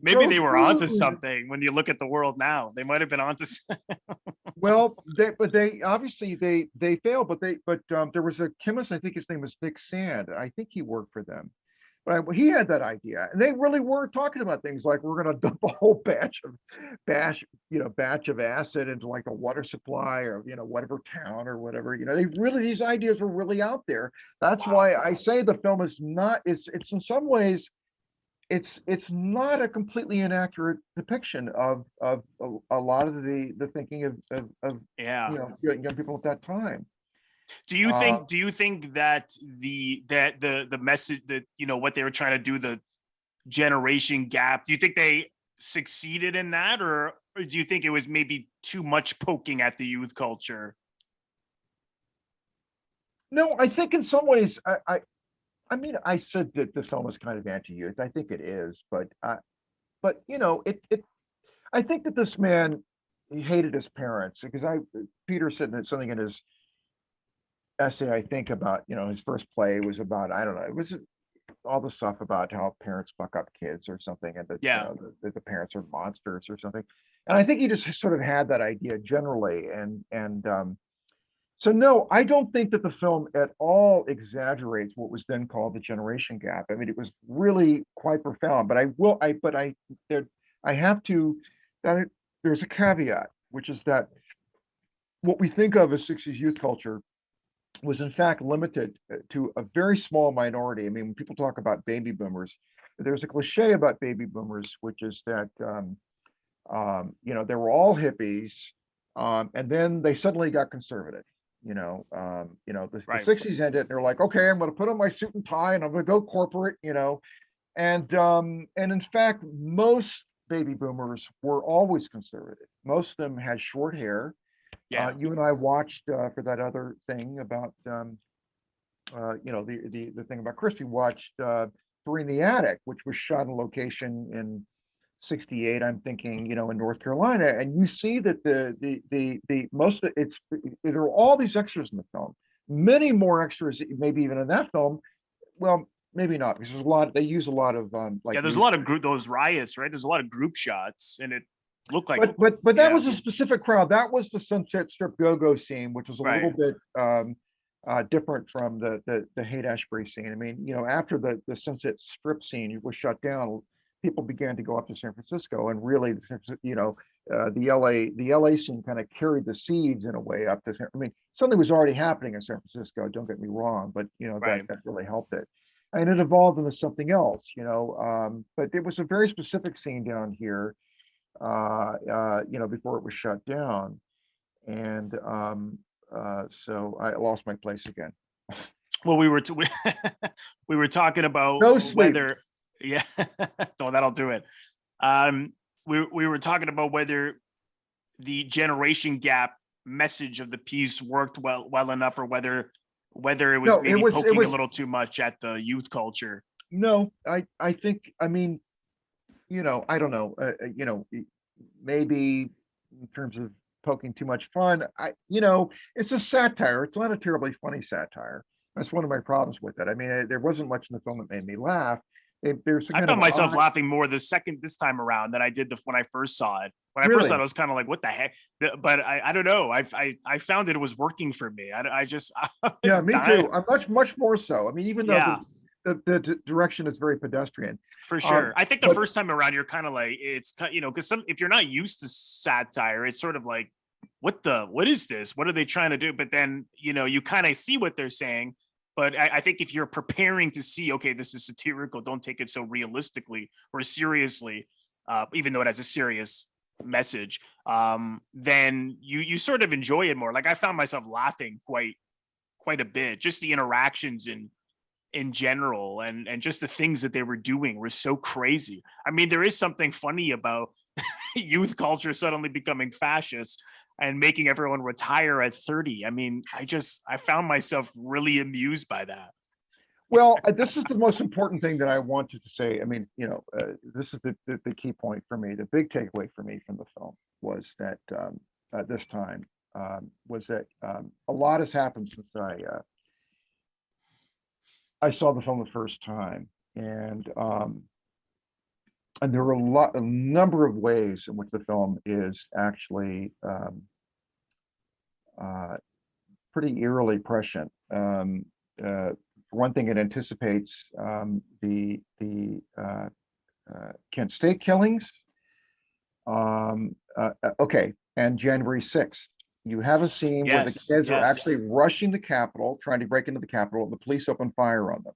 Speaker 1: Maybe
Speaker 2: grow
Speaker 1: they were onto
Speaker 2: food.
Speaker 1: something. When you look at the world now, they might have been onto.
Speaker 2: Well, they obviously they failed, but there was a chemist, I think his name was Nick Sand. I think he worked for them. But he had that idea, and they really were talking about things like, we're going to dump a whole batch of acid into like a water supply, or whatever town or whatever. These ideas were really out there. That's
Speaker 1: Wow.
Speaker 2: why I say the film is not. It's in some ways, it's not a completely inaccurate depiction of a lot of the thinking of
Speaker 1: Yeah.
Speaker 2: young people at that time.
Speaker 1: Do you think that the message that, what they were trying to do, the generation gap, do you think they succeeded in that, or do you think it was maybe too much poking at the youth culture?
Speaker 2: No, I think in some ways, I mean, I said that the film is kind of anti-youth. I think it is, but it. I think that this man, he hated his parents, because Peter said that something in his essay, I think, about, his first play was about, I don't know, it was all the stuff about how parents fuck up kids or something, and that,
Speaker 1: Yeah.
Speaker 2: the parents are monsters or something. And I think he just sort of had that idea generally, and so no, I don't think that the film at all exaggerates what was then called the generation gap. I mean, it was really quite profound. But I have to, there's a caveat, which is that what we think of as 60s youth culture was in fact limited to a very small minority. I mean, when people talk about baby boomers, there's a cliche about baby boomers, which is that they were all hippies, and then they suddenly got conservative. The
Speaker 1: Right.
Speaker 2: 60s ended, and they're like, okay, I'm going to put on my suit and tie, and I'm going to go corporate. And in fact, most baby boomers were always conservative. Most of them had short hair.
Speaker 1: Yeah.
Speaker 2: You and I watched for that other thing about the thing about Chris. We watched Three in the Attic, which was shot on location in 68, I'm thinking, in North Carolina. And you see that the most of it's, there are all these extras in the film, many more extras maybe even in that film. Well, maybe not, because there's a lot, they use a lot of
Speaker 1: Yeah, there's a lot of those riots, right? There's a lot of group shots, and it looked like,
Speaker 2: but that
Speaker 1: yeah.
Speaker 2: was a specific crowd. That was the Sunset Strip go-go scene, which was a little
Speaker 1: Right.
Speaker 2: bit different from the Haight-Ashbury scene. I mean, after the Sunset Strip scene was shut down, people began to go up to San Francisco, and really, the LA scene kind of carried the seeds in a way up to. I mean, something was already happening in San Francisco. Don't get me wrong, but
Speaker 1: Right.
Speaker 2: that really helped it, and it evolved into something else. But it was a very specific scene down here, before it was shut down, and so I lost my place again.
Speaker 1: Well, we were talking about
Speaker 2: No sleep.
Speaker 1: whether, yeah, so that'll do it. We were talking about whether the generation gap message of the piece worked well enough, or whether whether it was
Speaker 2: No,
Speaker 1: maybe
Speaker 2: it
Speaker 1: poking a
Speaker 2: was
Speaker 1: little too much at the youth culture.
Speaker 2: no. I think, I mean, I don't know. Maybe in terms of poking too much fun, it's a satire. It's not a terribly funny satire. That's one of my problems with it. I mean, there wasn't much in the film that made me laugh. There's some
Speaker 1: I
Speaker 2: kind of
Speaker 1: found myself
Speaker 2: odd,
Speaker 1: laughing more this time around than I did when I first saw it. When I first saw it, I
Speaker 2: really.
Speaker 1: was kind of like, "What the heck?" But I don't know. I found it was working for me. I just I
Speaker 2: Yeah,
Speaker 1: was
Speaker 2: me
Speaker 1: dying.
Speaker 2: too. I'm much more so. I mean, even though
Speaker 1: Yeah,
Speaker 2: the direction is very pedestrian.
Speaker 1: for
Speaker 2: Um,
Speaker 1: sure. I think the
Speaker 2: but
Speaker 1: first time around, you're kind of like because if you're not used to satire, it's sort of like, what is this? What are they trying to do? But then you kind of see what they're saying. But I think if you're preparing to see, okay, this is satirical, don't take it so realistically or seriously, even though it has a serious message. Then you sort of enjoy it more. Like I found myself laughing quite a bit. Just the interactions in general and just the things that they were doing were so crazy. I mean, there is something funny about youth culture suddenly becoming fascist and making everyone retire at 30. I mean, I found myself really amused by that.
Speaker 2: well, this is the most important thing that I wanted to say. I mean, this is the key point for me. The big takeaway for me from the film was that at this time was that a lot has happened since I saw the film the first time, and there are a number of ways in which the film is actually uh, pretty eerily prescient. For one thing, it anticipates the Kent State killings. Okay, and January 6th, you have a scene where the
Speaker 1: Yes,
Speaker 2: kids are
Speaker 1: yes.
Speaker 2: actually rushing the Capitol, trying to break into the Capitol, and the police open fire on them,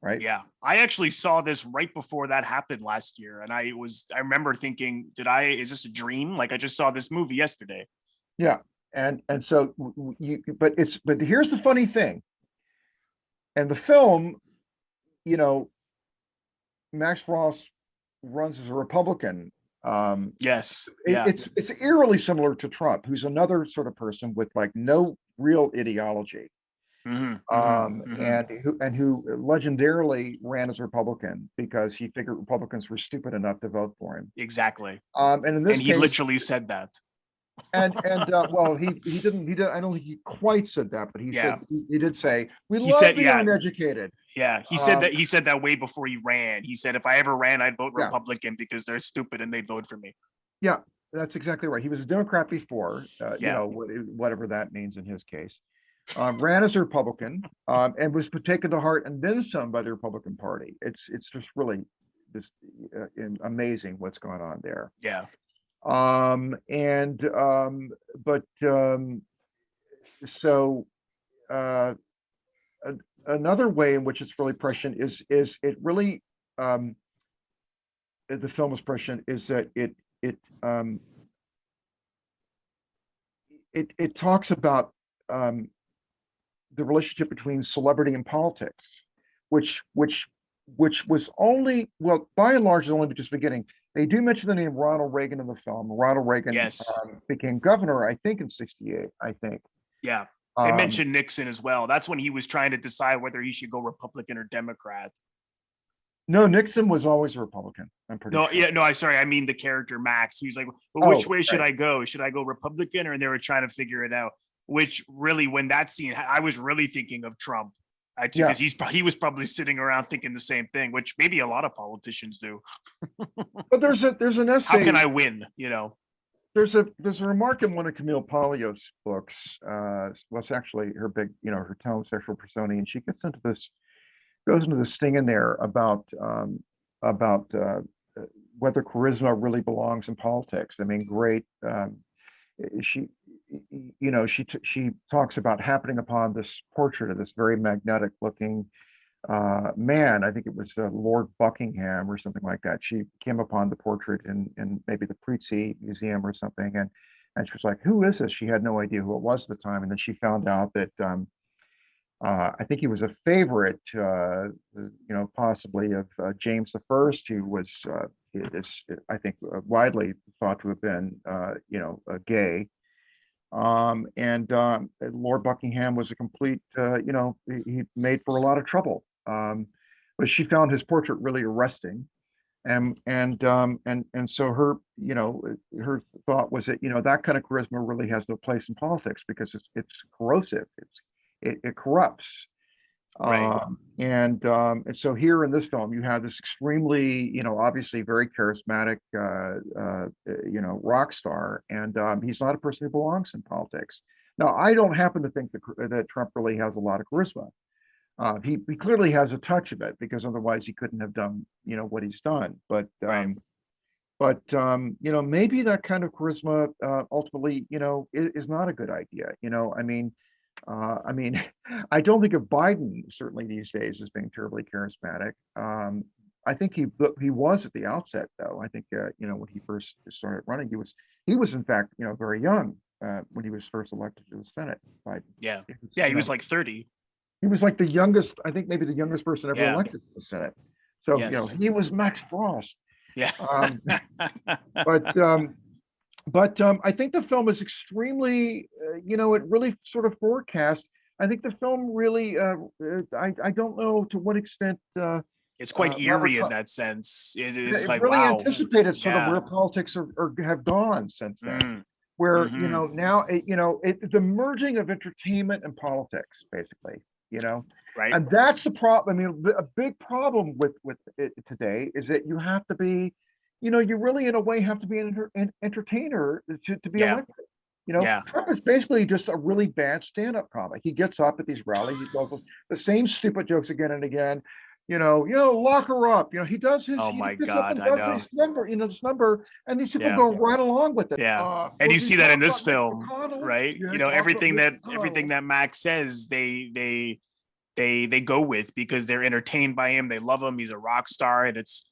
Speaker 2: right?
Speaker 1: Yeah. I actually saw this right before that happened last year. And I remember thinking, is this a dream? Like I just saw this movie yesterday.
Speaker 2: Yeah, and so but here's the funny thing. And the film, you know, Max Frost runs as a Republican. Um,
Speaker 1: Yes. Yeah.
Speaker 2: it's eerily similar to Trump, who's another sort of person with like no real ideology,
Speaker 1: Hmm, hmm, hmm.
Speaker 2: and who legendarily ran as a Republican because he figured Republicans were stupid enough to vote for him.
Speaker 1: Exactly.
Speaker 2: And in this
Speaker 1: And he
Speaker 2: case,
Speaker 1: literally said that.
Speaker 2: well, he didn't. I don't think he quite said that, but he
Speaker 1: Yeah.
Speaker 2: said he did say we
Speaker 1: He
Speaker 2: love
Speaker 1: said,
Speaker 2: the
Speaker 1: yeah,
Speaker 2: uneducated.
Speaker 1: yeah.
Speaker 2: Um,
Speaker 1: He said that way before he ran. He said, if I ever ran, I'd vote
Speaker 2: yeah,
Speaker 1: Republican because they're stupid and they'd vote for me.
Speaker 2: yeah, that's exactly right. He was a Democrat before,
Speaker 1: Yeah.
Speaker 2: whatever that means in his case. Ran as a Republican, and was taken to heart and then some by the Republican Party. It's just really just amazing what's going on there.
Speaker 1: Yeah.
Speaker 2: And but so uh, another way in which it's really prescient is it really the film is prescient is that it talks about um, the relationship between celebrity and politics, which which which was only, well, by and large, only just beginning. They do mention the name Ronald Reagan in the film. Ronald Reagan
Speaker 1: Yes.
Speaker 2: became governor, I think, in '68. I think.
Speaker 1: Yeah. They
Speaker 2: Um,
Speaker 1: mentioned Nixon as well. That's when he was trying to decide whether he should go Republican or Democrat.
Speaker 2: no, Nixon was always a Republican. I'm pretty
Speaker 1: No,
Speaker 2: sure.
Speaker 1: yeah, no, I sorry, I mean the character Max, who's like, well, which
Speaker 2: Oh,
Speaker 1: way should
Speaker 2: right.
Speaker 1: I go? Should I go Republican? Or they were trying to figure it out. Which really, when that scene, I was really thinking of Trump,
Speaker 2: Yeah,
Speaker 1: because he was probably sitting around thinking the same thing, which maybe a lot of politicians do.
Speaker 2: but there's an
Speaker 1: How can
Speaker 2: essay.
Speaker 1: I win?
Speaker 2: There's a remark in one of Camille Paglia's books. Well, it's actually her big, her tone sexual persona, and she goes into this thing in there about whether charisma really belongs in politics. I mean, great. She, she talks about happening upon this portrait of this very magnetic looking man. I think it was Lord Buckingham or something like that. She came upon the portrait in maybe the Prizzi Museum or something, and she was like, "Who is this?" She had no idea who it was at the time, and then she found out that I think he was a favorite, possibly of James the First, who was, I think, widely thought to have been, gay. Lord Buckingham was a complete, he made for a lot of trouble. But she found his portrait really arresting, and so her thought was that that kind of charisma really has no place in politics because it's corrosive, it corrupts.
Speaker 1: Right.
Speaker 2: And so here in this film, you have this extremely, obviously very charismatic, rock star, and he's not a person who belongs in politics. Now, I don't happen to think that Trump really has a lot of charisma. He clearly has a touch of it because otherwise he couldn't have done, what he's done. But
Speaker 1: Right.
Speaker 2: maybe that kind of charisma ultimately, is not a good idea. I mean, I don't think of Biden certainly these days as being terribly charismatic. I think he was at the outset, though. I think when he first started running, he was in fact very young when he was first elected to the Senate. Biden.
Speaker 1: Yeah. Yeah. He was like 30.
Speaker 2: He was like the youngest, I think maybe the youngest person ever
Speaker 1: Yeah.
Speaker 2: elected to the Senate. So
Speaker 1: Yes.
Speaker 2: he was Max Frost.
Speaker 1: Yeah.
Speaker 2: But I think the film is extremely, it really sort of forecasts. I think the film really, I don't know to what extent.
Speaker 1: It's quite
Speaker 2: Robert
Speaker 1: eerie in
Speaker 2: Thom,
Speaker 1: that sense. It is
Speaker 2: it
Speaker 1: like,
Speaker 2: really
Speaker 1: wow.
Speaker 2: anticipated sort of
Speaker 1: Yeah.
Speaker 2: where politics have gone since then.
Speaker 1: Mm.
Speaker 2: Where
Speaker 1: Mhm.
Speaker 2: now the merging of entertainment and politics, basically,
Speaker 1: Right.
Speaker 2: and that's the problem. I mean, a big problem with it today is that you have to be, you really in a way have to be an entertainer to be
Speaker 1: Yeah.
Speaker 2: elected.
Speaker 1: Yeah.
Speaker 2: Trump is basically just a really bad stand-up comic. He gets up at these rallies, he tells us the same stupid jokes again and again. Lock her up. He does
Speaker 1: Oh
Speaker 2: he
Speaker 1: my
Speaker 2: gets up
Speaker 1: God.
Speaker 2: and
Speaker 1: I
Speaker 2: does
Speaker 1: know.
Speaker 2: this number, and these people
Speaker 1: Yeah.
Speaker 2: go right along with it.
Speaker 1: Yeah. And
Speaker 2: Well,
Speaker 1: you
Speaker 2: he
Speaker 1: see that in
Speaker 2: talks
Speaker 1: this
Speaker 2: about Mitch
Speaker 1: film,
Speaker 2: McConnell.
Speaker 1: right?
Speaker 2: Yeah, he talks about
Speaker 1: Everything
Speaker 2: Mitch
Speaker 1: that
Speaker 2: McConnell.
Speaker 1: Max says, they go with because they're entertained by him. They love him. He's a rock star, and it's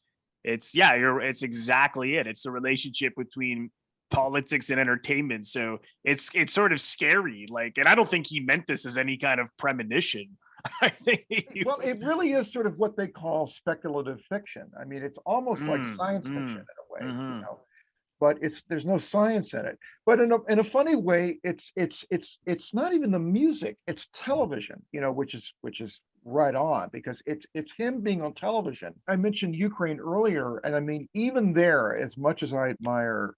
Speaker 1: exactly it. It's the relationship between politics and entertainment. So it's sort of scary. Like, and I don't think he meant this as any kind of premonition. I think
Speaker 2: Well, it really is sort of what they call speculative fiction. I mean, it's almost like science fiction in a way,
Speaker 1: mm-hmm.
Speaker 2: but there's no science in it. But in a funny way, it's not even the music, it's television, which is right on because it's him being on television. I mentioned Ukraine earlier, and I mean, even there, as much as I admire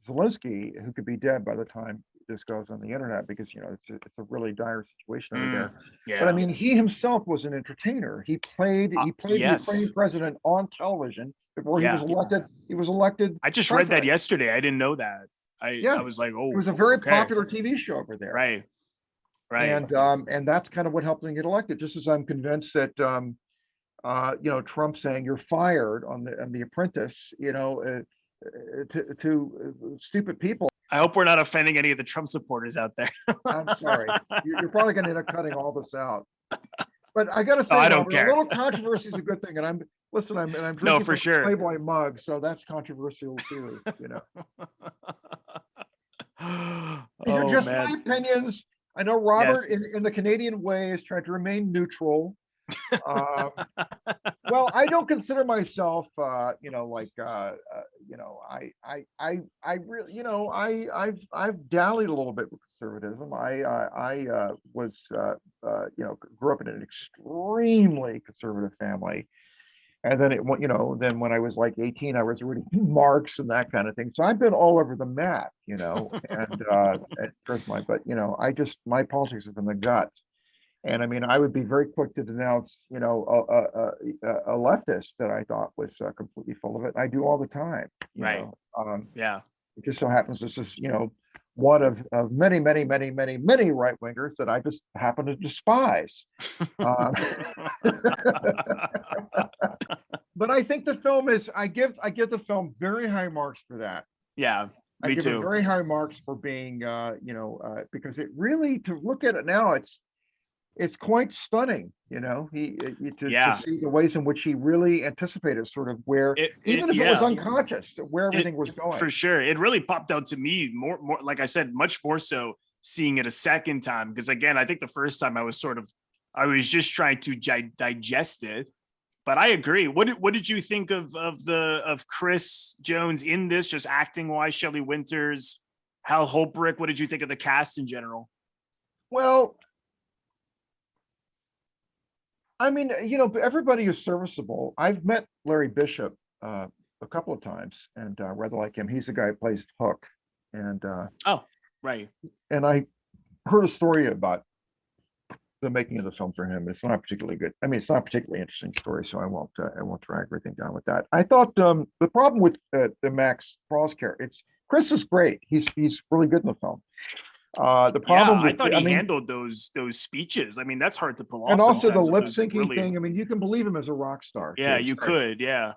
Speaker 2: Zelensky, who could be dead by the time this goes on the internet because it's a really dire situation over there. But I
Speaker 1: Yeah.
Speaker 2: mean, he himself was an entertainer. He played the Ukrainian
Speaker 1: Yes.
Speaker 2: president on television before he was
Speaker 1: Yeah.
Speaker 2: elected. He was elected
Speaker 1: I just read that
Speaker 2: president.
Speaker 1: yesterday. I didn't know that. I
Speaker 2: Yeah,
Speaker 1: was like,
Speaker 2: it
Speaker 1: oh,
Speaker 2: was a very
Speaker 1: okay.
Speaker 2: popular TV show over there,
Speaker 1: Right. Right.
Speaker 2: and that's kind of what helped him get elected. Just as I'm convinced that Trump saying you're fired on the Apprentice, to stupid people.
Speaker 1: I hope we're not offending any of the Trump supporters out there.
Speaker 2: I'm sorry, you're probably going to end up cutting all this out. But I got to say,
Speaker 1: I don't
Speaker 2: Robert,
Speaker 1: care.
Speaker 2: a little controversy is a good thing. And I'm drinking
Speaker 1: No,
Speaker 2: from
Speaker 1: for
Speaker 2: a
Speaker 1: sure.
Speaker 2: Playboy mug, so that's controversial too. These are
Speaker 1: Oh
Speaker 2: just
Speaker 1: man.
Speaker 2: my opinions. I know Robert,
Speaker 1: Yes.
Speaker 2: in the Canadian way, is trying to remain neutral. Well, I don't consider myself, I really, I've dallied a little bit with conservatism. I was, grew up in an extremely conservative family, and then then when I was like 18, I was reading Marx and that kind of thing. So I've been all over the map, and but my politics is in the guts. And I mean, I would be very quick to denounce, a leftist that I thought was completely full of it. I do all the time,
Speaker 1: Right. Yeah.
Speaker 2: It just so happens this is, one of many, many, many, many, many right wingers that I just happen to despise. But I think the film is, I give the film very high marks for that.
Speaker 1: Yeah.
Speaker 2: I
Speaker 1: Me
Speaker 2: give it
Speaker 1: too.
Speaker 2: very high marks for being, because it really, to look at it now, it's quite stunning, to see the ways in which he really anticipated sort of where, even if it was unconscious, where everything was going.
Speaker 1: For sure. It really popped out to me more, like I said, much more so seeing it a second time. Because again, I think the first time I was just trying to digest it. But I agree. What did you think of Chris Jones in this, just acting wise, Shelley Winters? Hal Holbrook. What did you think of the cast in general?
Speaker 2: Well, I mean, everybody is serviceable. I've met Larry Bishop a couple of times, and rather like him. He's the guy who plays Hook, and
Speaker 1: Oh, right.
Speaker 2: I heard a story about the making of the film for him. It's not particularly good. I mean, it's not a particularly interesting story, so I won't drag everything down with that. I thought the problem with the Max Frost character, Chris is great. He's really good in the film. The problem
Speaker 1: I thought he handled those speeches. I mean, that's hard to pull off.
Speaker 2: And also the lip
Speaker 1: sometimes.
Speaker 2: syncing thing. I mean, you can believe him as a rock star.
Speaker 1: Yeah,
Speaker 2: too.
Speaker 1: you could. Yeah.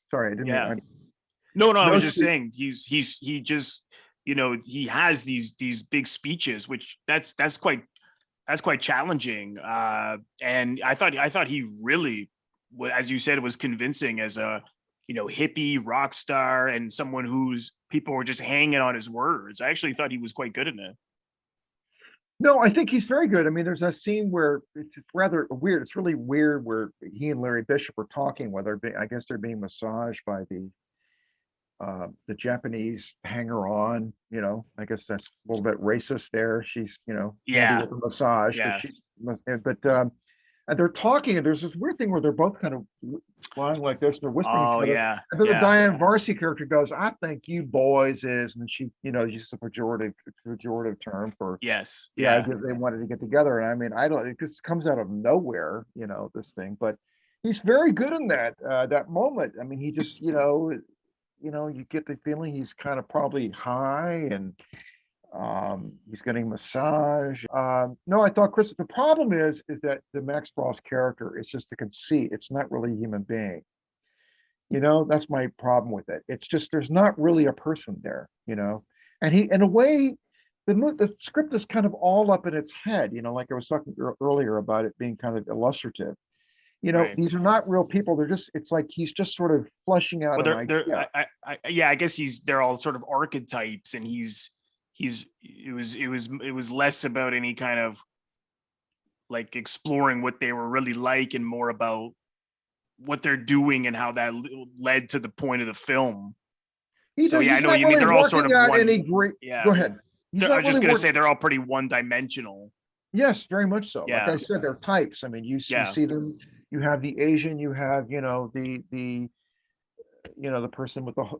Speaker 2: Sorry, I didn't mean.
Speaker 1: No, I was just saying he just, he has these big speeches, which that's quite challenging. And I thought he really, as you said, was convincing as a, hippie rock star and someone whose people were just hanging on his words. I actually thought he was quite good in it.
Speaker 2: No, I think he's very good. I mean, there's a scene where it's rather weird. It's really weird where he and Larry Bishop are talking, I guess they're being massaged by the Japanese hanger-on. I guess that's a little bit racist there. She's,
Speaker 1: Yeah,
Speaker 2: with a massage,
Speaker 1: yeah.
Speaker 2: And they're talking, and there's this weird thing where they're both kind of lying like this, and they're whispering
Speaker 1: Oh,
Speaker 2: each other.
Speaker 1: yeah.
Speaker 2: And then the Diane Varsi character goes, "I think you boys is," and she, uses a pejorative term for
Speaker 1: Yes.
Speaker 2: the idea they wanted to get together. And I mean, it just comes out of nowhere, this thing. But he's very good in that moment. I mean, he just, you get the feeling he's kind of probably high, and he's getting massage. No, I thought Chris, the problem is that the Max Frost character is just a conceit. It's not really a human being. That's my problem with it. It's just, there's not really a person there, and he, in a way, the script is kind of all up in its head, like I was talking earlier about it being kind of illustrative.
Speaker 1: Right.
Speaker 2: These are not real people. They're just, it's like he's just sort of fleshing out an idea.
Speaker 1: I guess they're all sort of archetypes, and it was less about any kind of like exploring what they were really like, and more about what they're doing and how that led to the point of the film. I know you mean they're all sort of one.
Speaker 2: Go ahead.
Speaker 1: I was just going to say they're all pretty one-dimensional.
Speaker 2: Yes, very much so.
Speaker 1: Yeah.
Speaker 2: Like I said, they're types. I mean, you see them. You have the Asian. You have the person with
Speaker 1: the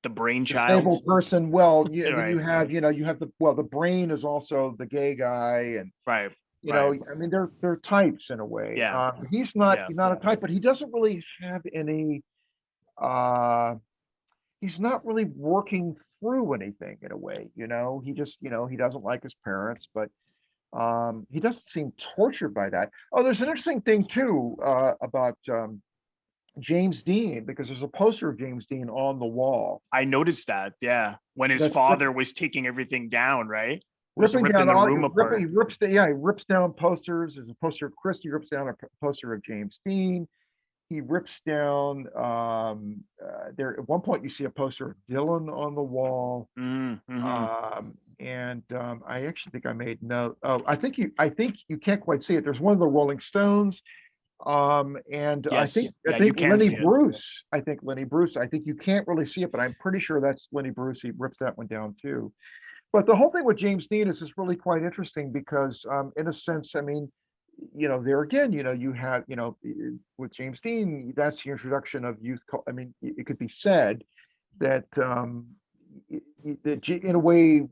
Speaker 1: brainchild,
Speaker 2: disabled person. Well,
Speaker 1: right.
Speaker 2: You have the brain is also the gay guy, and
Speaker 1: right.
Speaker 2: I mean, they're types in a way.
Speaker 1: Yeah.
Speaker 2: He's not a type, but he doesn't really have any. He's not really working through anything in a way. He just he doesn't like his parents, but he doesn't seem tortured by that. Oh, there's an interesting thing too about James Dean, because there's a poster of James Dean on the wall.
Speaker 1: I noticed that. Yeah, when his father was taking everything down, right?
Speaker 2: Ripping down the room apart. He rips down posters. There's a poster of Chris. He rips down a poster of James Dean. He rips down there at one point you see a poster of Dylan on the wall.
Speaker 1: Mm-hmm.
Speaker 2: I actually think I made note. Oh, I think you can't quite see it. There's one of the Rolling Stones.
Speaker 1: Yes.
Speaker 2: I think Lenny Bruce. I think Lenny Bruce. I think you can't really see it, but I'm pretty sure that's Lenny Bruce. He rips that one down too. But the whole thing with James Dean is really quite interesting because, in a sense, I mean, there again, you have, with James Dean, that's the introduction of youth. I mean, it could be said that, in a way,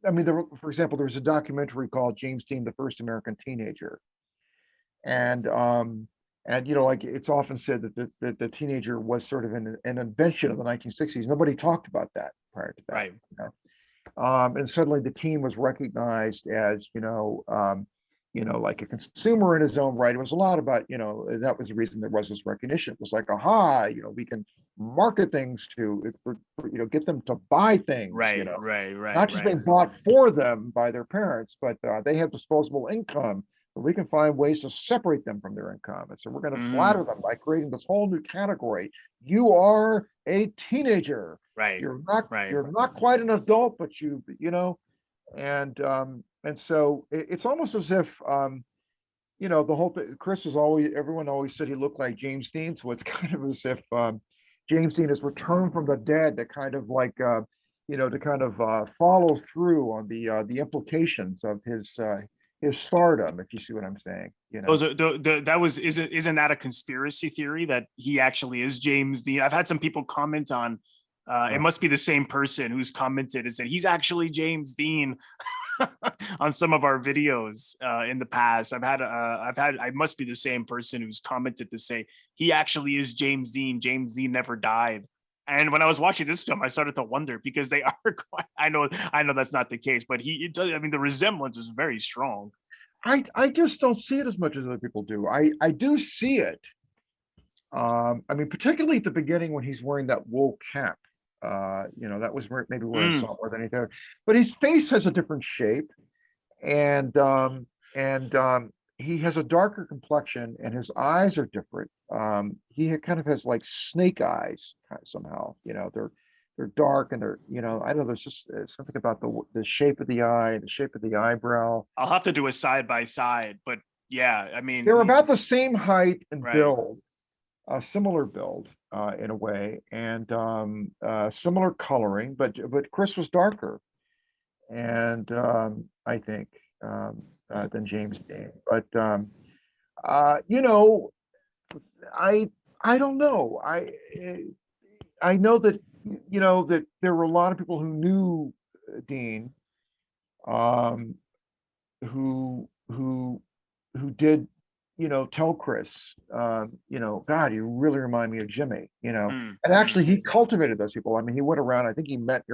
Speaker 2: I mean, for example, there's a documentary called James Dean, the First American Teenager. And like it's often said that the teenager was sort of an invention of the 1960s. Nobody talked about that prior to that.
Speaker 1: Right.
Speaker 2: And suddenly the teen was recognized as, like a consumer in his own right. It was a lot about, that was the reason there was this recognition. It was like, aha, we can market things to, get them to buy things.
Speaker 1: Right.
Speaker 2: Not just being bought for them by their parents, but they have disposable income. So we can find ways to separate them from their income. And so we're going to flatter them by creating this whole new category. You are a teenager.
Speaker 1: Right.
Speaker 2: You're not quite an adult, but and so it's almost as if the whole thing, everyone always said he looked like James Dean. So it's kind of as if James Dean has returned from the dead to kind of like to kind of follow through on the implications of his stardom, if you see what I'm saying.
Speaker 1: Those are that was isn't that a conspiracy theory that he actually is James Dean? I've had some people comment on. It must be the same person who's commented and said he's actually James Dean on some of our videos in the past. I must be the same person who's commented to say he actually is James Dean. James Dean never died. And when I was watching this film, I started to wonder because they are quite, I know that's not the case, but it does, I mean, the resemblance is very strong.
Speaker 2: I just don't see it as much as other people do. I do see it. I mean, particularly at the beginning when he's wearing that wool cap. That was maybe where I saw it more than anything. But his face has a different shape, and he has a darker complexion, and his eyes are different. He kind of has like snake eyes somehow. They're dark and they're, I don't know. There's just something about the shape of the eye, the shape of the eyebrow.
Speaker 1: I'll have to do a side by side, but yeah, I mean,
Speaker 2: They're about the same height and
Speaker 1: right.
Speaker 2: build, similar build in a way, and similar coloring, but Chris was darker, and I think than James Dean. But I don't know. I know that that there were a lot of people who knew Dean, who did tell Chris, God, you really remind me of Jimmy, and actually he cultivated those people. I mean, he went around, I think he went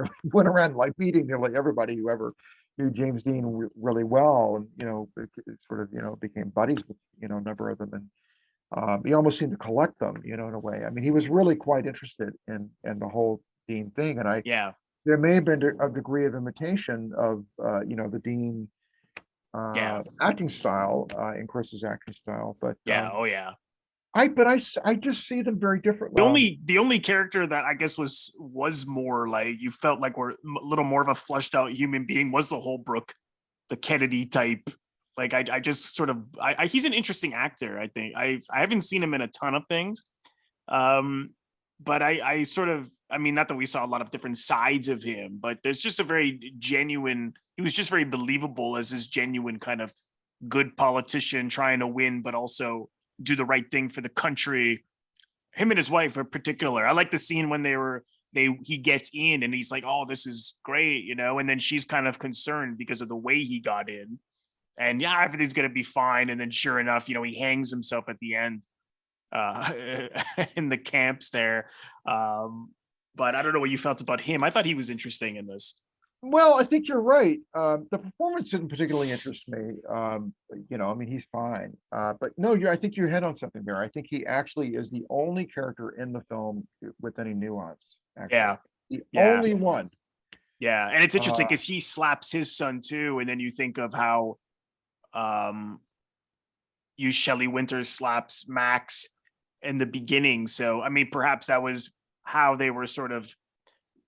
Speaker 2: around like meeting nearly everybody who ever knew James Dean really well, and it sort of became buddies with a number of them, and he almost seemed to collect them, in a way. I mean, he was really quite interested in the whole Dean thing, and there may have been a degree of imitation of the Dean acting style in Chris's acting style, but I just see them very differently.
Speaker 1: The only character that I guess was more like you felt like were a little more of a fleshed out human being was the Hobrook, the Kennedy type. Like I just sort of he's an interesting actor. I think I haven't seen him in a ton of things, but I sort of, I mean, not that we saw a lot of different sides of him, but there's just a very genuine. He was just very believable as this genuine kind of good politician trying to win, but also do the right thing for the country. Him and his wife in particular. I like the scene when he gets in and he's like, "Oh, this is great," and then she's kind of concerned because of the way he got in. And yeah, everything's gonna be fine. And then sure enough, he hangs himself at the end in the camps there. But I don't know what you felt about him. I thought he was interesting in this.
Speaker 2: Well, I think you're right. The performance didn't particularly interest me. I mean, he's fine. But no, I think you hit on something there. I think he actually is the only character in the film with any nuance. Actually. The only one.
Speaker 1: Yeah, and it's interesting because he slaps his son too, and then you think of how Shelley Winters slaps Max in the beginning. So I mean, perhaps that was how they were sort of,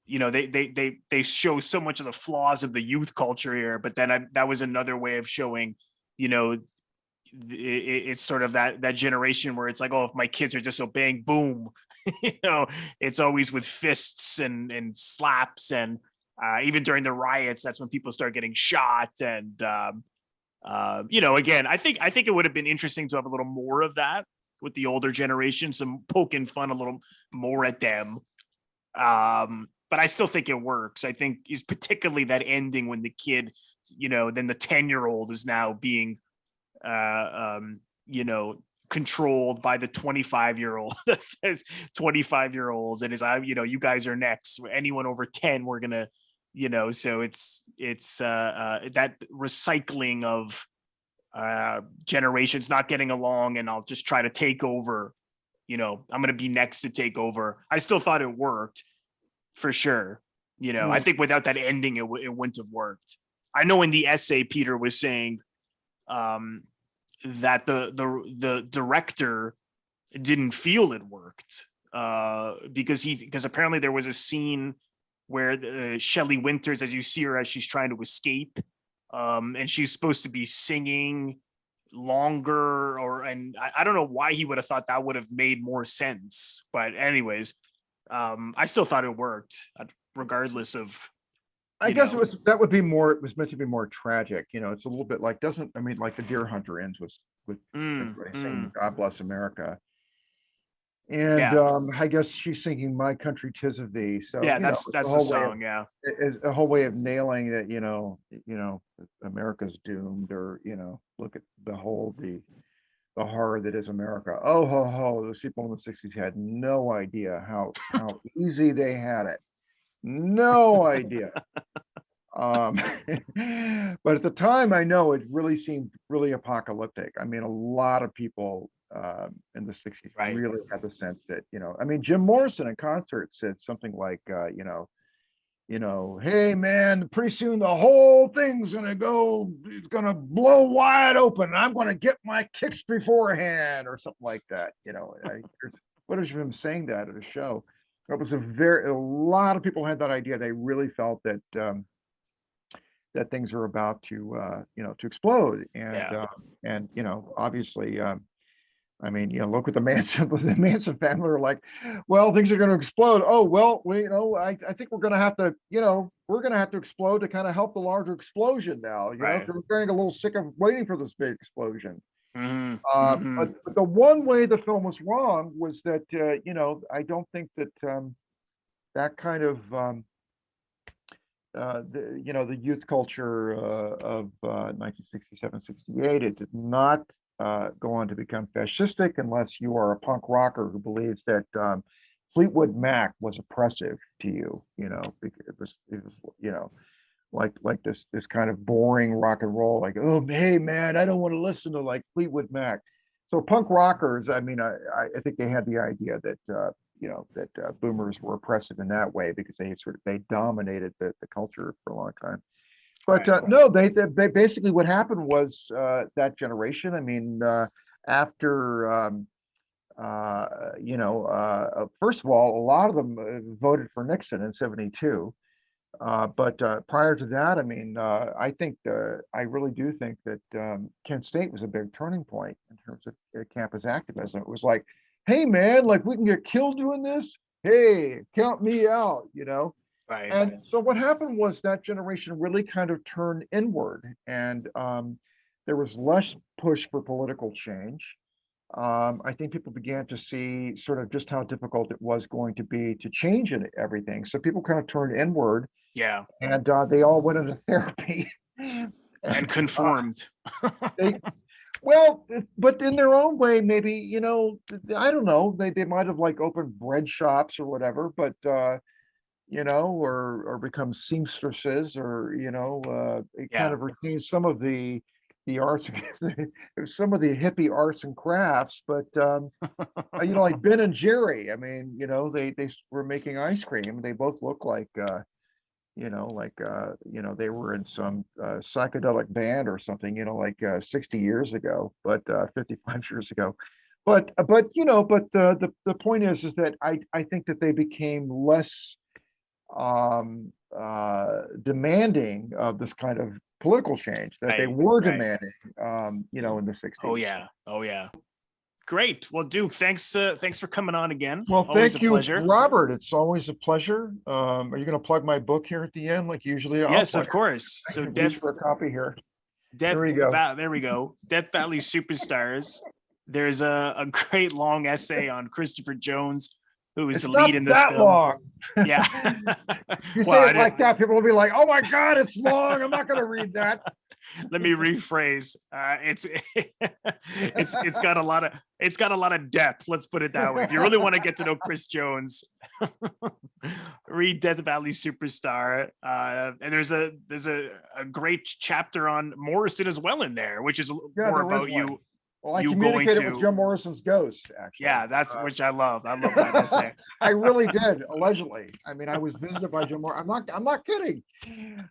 Speaker 1: they show so much of the flaws of the youth culture here, but then that was another way of showing, it's sort of that generation where it's like, oh, if my kids are disobeying, boom, it's always with fists and slaps, and even during the riots, that's when people start getting shot. And again, I think it would have been interesting to have a little more of that with the older generation, some poking fun a little more at them. But I still think it works. I think is particularly that ending when the kid, then the 10-year-old is now being, controlled by the 25-year-old. 25-year-olds, and is you guys are next. Anyone over 10, we're gonna, So it's that recycling of generations not getting along, and I'll just try to take over. I'm gonna be next to take over. I still thought it worked. For sure. I think without that ending, it wouldn't have worked. I know in the essay, Peter was saying that the director didn't feel it worked because apparently there was a scene where Shelley Winters, as you see her as she's trying to escape, and she's supposed to be singing longer, and I don't know why he would have thought that would have made more sense. But anyways, I still thought it worked, regardless of
Speaker 2: I guess that would be more. It was meant to be more tragic. It's a little bit like like the Deer Hunter ends with everybody saying "God Bless America," and I guess she's singing "My Country 'Tis of Thee." So
Speaker 1: that's the song.
Speaker 2: Is a whole way of nailing that. America's doomed, or behold the horror that is America. Oh ho ho! Those people in the '60s had no idea how easy they had it. No idea. But at the time, I know it really seemed really apocalyptic. I mean, a lot of people in the '60s really had the sense that, Jim Morrison in concert said something like, hey man, pretty soon the whole thing's gonna blow wide open. I'm gonna get my kicks beforehand, or something like that. What is him saying that at a show? It was a lot of people had that idea. They really felt that that things are about to explode, and obviously, look at the Manson family are like, well, things are going to explode. Oh well, I think we're going to have to explode to kind of help the larger explosion now. We're getting a little sick of waiting for this big explosion. But the one way the film was wrong was that I don't think that that kind of the youth culture of 1967, 68, it did not go on to become fascistic unless you are a punk rocker who believes that Fleetwood Mac was oppressive to you. Because it was like this kind of boring rock and roll, like, oh hey man, I don't want to listen to like Fleetwood Mac. So punk rockers, I think they had the idea that boomers were oppressive in that way because they dominated the culture for a long time. But no, they basically, what happened was that generation. After first of all, a lot of them voted for Nixon in '72. But prior to that, I really do think that Kent State was a big turning point in terms of campus activism. It was like, hey man, like we can get killed doing this. Hey, count me out,
Speaker 1: Right.
Speaker 2: And so what happened was that generation really kind of turned inward, and there was less push for political change. I think people began to see sort of just how difficult it was going to be to change everything. So people kind of turned inward.
Speaker 1: Yeah.
Speaker 2: And they all went into therapy.
Speaker 1: And conformed.
Speaker 2: But in their own way, maybe, I don't know, they might have like opened bread shops or whatever, but, or become seamstresses, or, it kind of retained some of the arts, some of the hippie arts and crafts, but, like Ben and Jerry, they were making ice cream. They both look like, they were in some psychedelic band or something, 60 years ago, but 55 years ago. But the point is that I think that they became less demanding of this kind of political change that they were demanding, in the '60s.
Speaker 1: Oh yeah. Great. Well, Duke, thanks for coming on again.
Speaker 2: Well, thank you, Robert. It's always a pleasure. Are you going to plug my book here at the end, like usually?
Speaker 1: Yes, of course. So,
Speaker 2: for a copy here.
Speaker 1: There we go. Death Valley Superstars. There's a great long essay on Christopher Jones, who is the lead in this film.
Speaker 2: Long.
Speaker 1: Yeah.
Speaker 2: You say it like that, people will be like, "Oh my God, it's long. I'm not going to read that."
Speaker 1: Let me rephrase. It's got a lot of depth. Let's put it that way. If you really want to get to know Chris Jones, read Death Valley Superstar. And there's a great chapter on Morrison as well in there, which is more about you.
Speaker 2: Well, I communicated with Jim Morrison's ghost, actually.
Speaker 1: Yeah, that's which I love. I love that essay.
Speaker 2: I really did, allegedly. I was visited by Jim Morrison. I'm not kidding.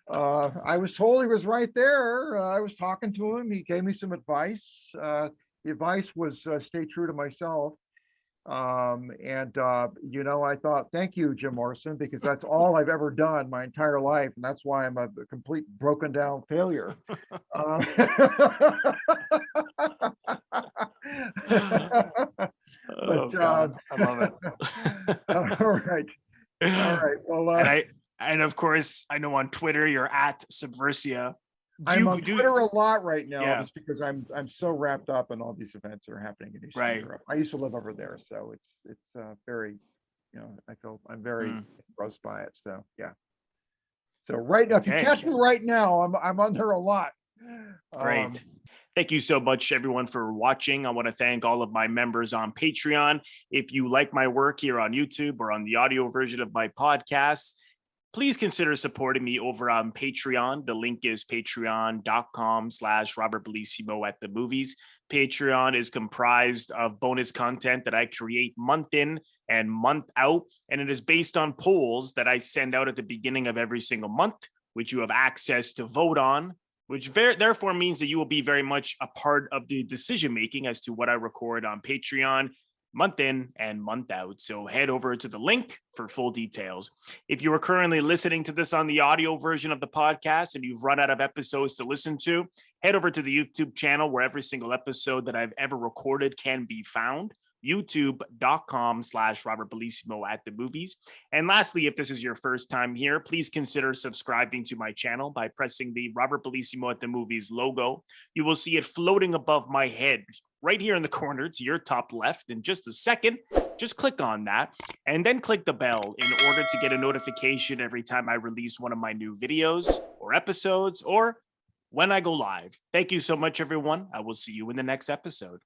Speaker 2: I was told he was right there. I was talking to him. He gave me some advice. The advice was stay true to myself. I thought, thank you, Jim Morrison, because that's all I've ever done my entire life, and that's why I'm a complete broken down failure.
Speaker 1: God, I love it.
Speaker 2: All right. Well,
Speaker 1: and of of course, I know on Twitter you're at Subversia.
Speaker 2: I'm on Twitter a lot right now,
Speaker 1: Yeah.
Speaker 2: just because I'm so wrapped up in all these events that are happening in Eastern
Speaker 1: Right.
Speaker 2: Europe. I used to live over there, so it's very, I feel I'm very engrossed by it. So yeah. So right now, if you
Speaker 1: Okay.
Speaker 2: catch me right now, I'm on there a lot.
Speaker 1: Great. Thank you so much, everyone, for watching. I want to thank all of my members on Patreon. If you like my work here on YouTube or on the audio version of my podcast, please consider supporting me over on Patreon. The link is patreon.com/Robert Bellissimo at the movies. Patreon is comprised of bonus content that I create month in and month out, and it is based on polls that I send out at the beginning of every single month, which you have access to vote on, which therefore means that you will be very much a part of the decision making as to what I record on Patreon month in and month out. So head over to the link for full details. If you are currently listening to this on the audio version of the podcast and you've run out of episodes to listen to, head over to the YouTube channel where every single episode that I've ever recorded can be found. youtube.com/Robert Bellissimo at the movies. And lastly, if this is your first time here, please consider subscribing to my channel by pressing the Robert Bellissimo at the movies logo. You will see it floating above my head right here in the corner to your top left in just a second. Just click on that and then click the bell in order to get a notification every time I release one of my new videos or episodes or when I go live. Thank you so much, everyone. I will see you in the next episode.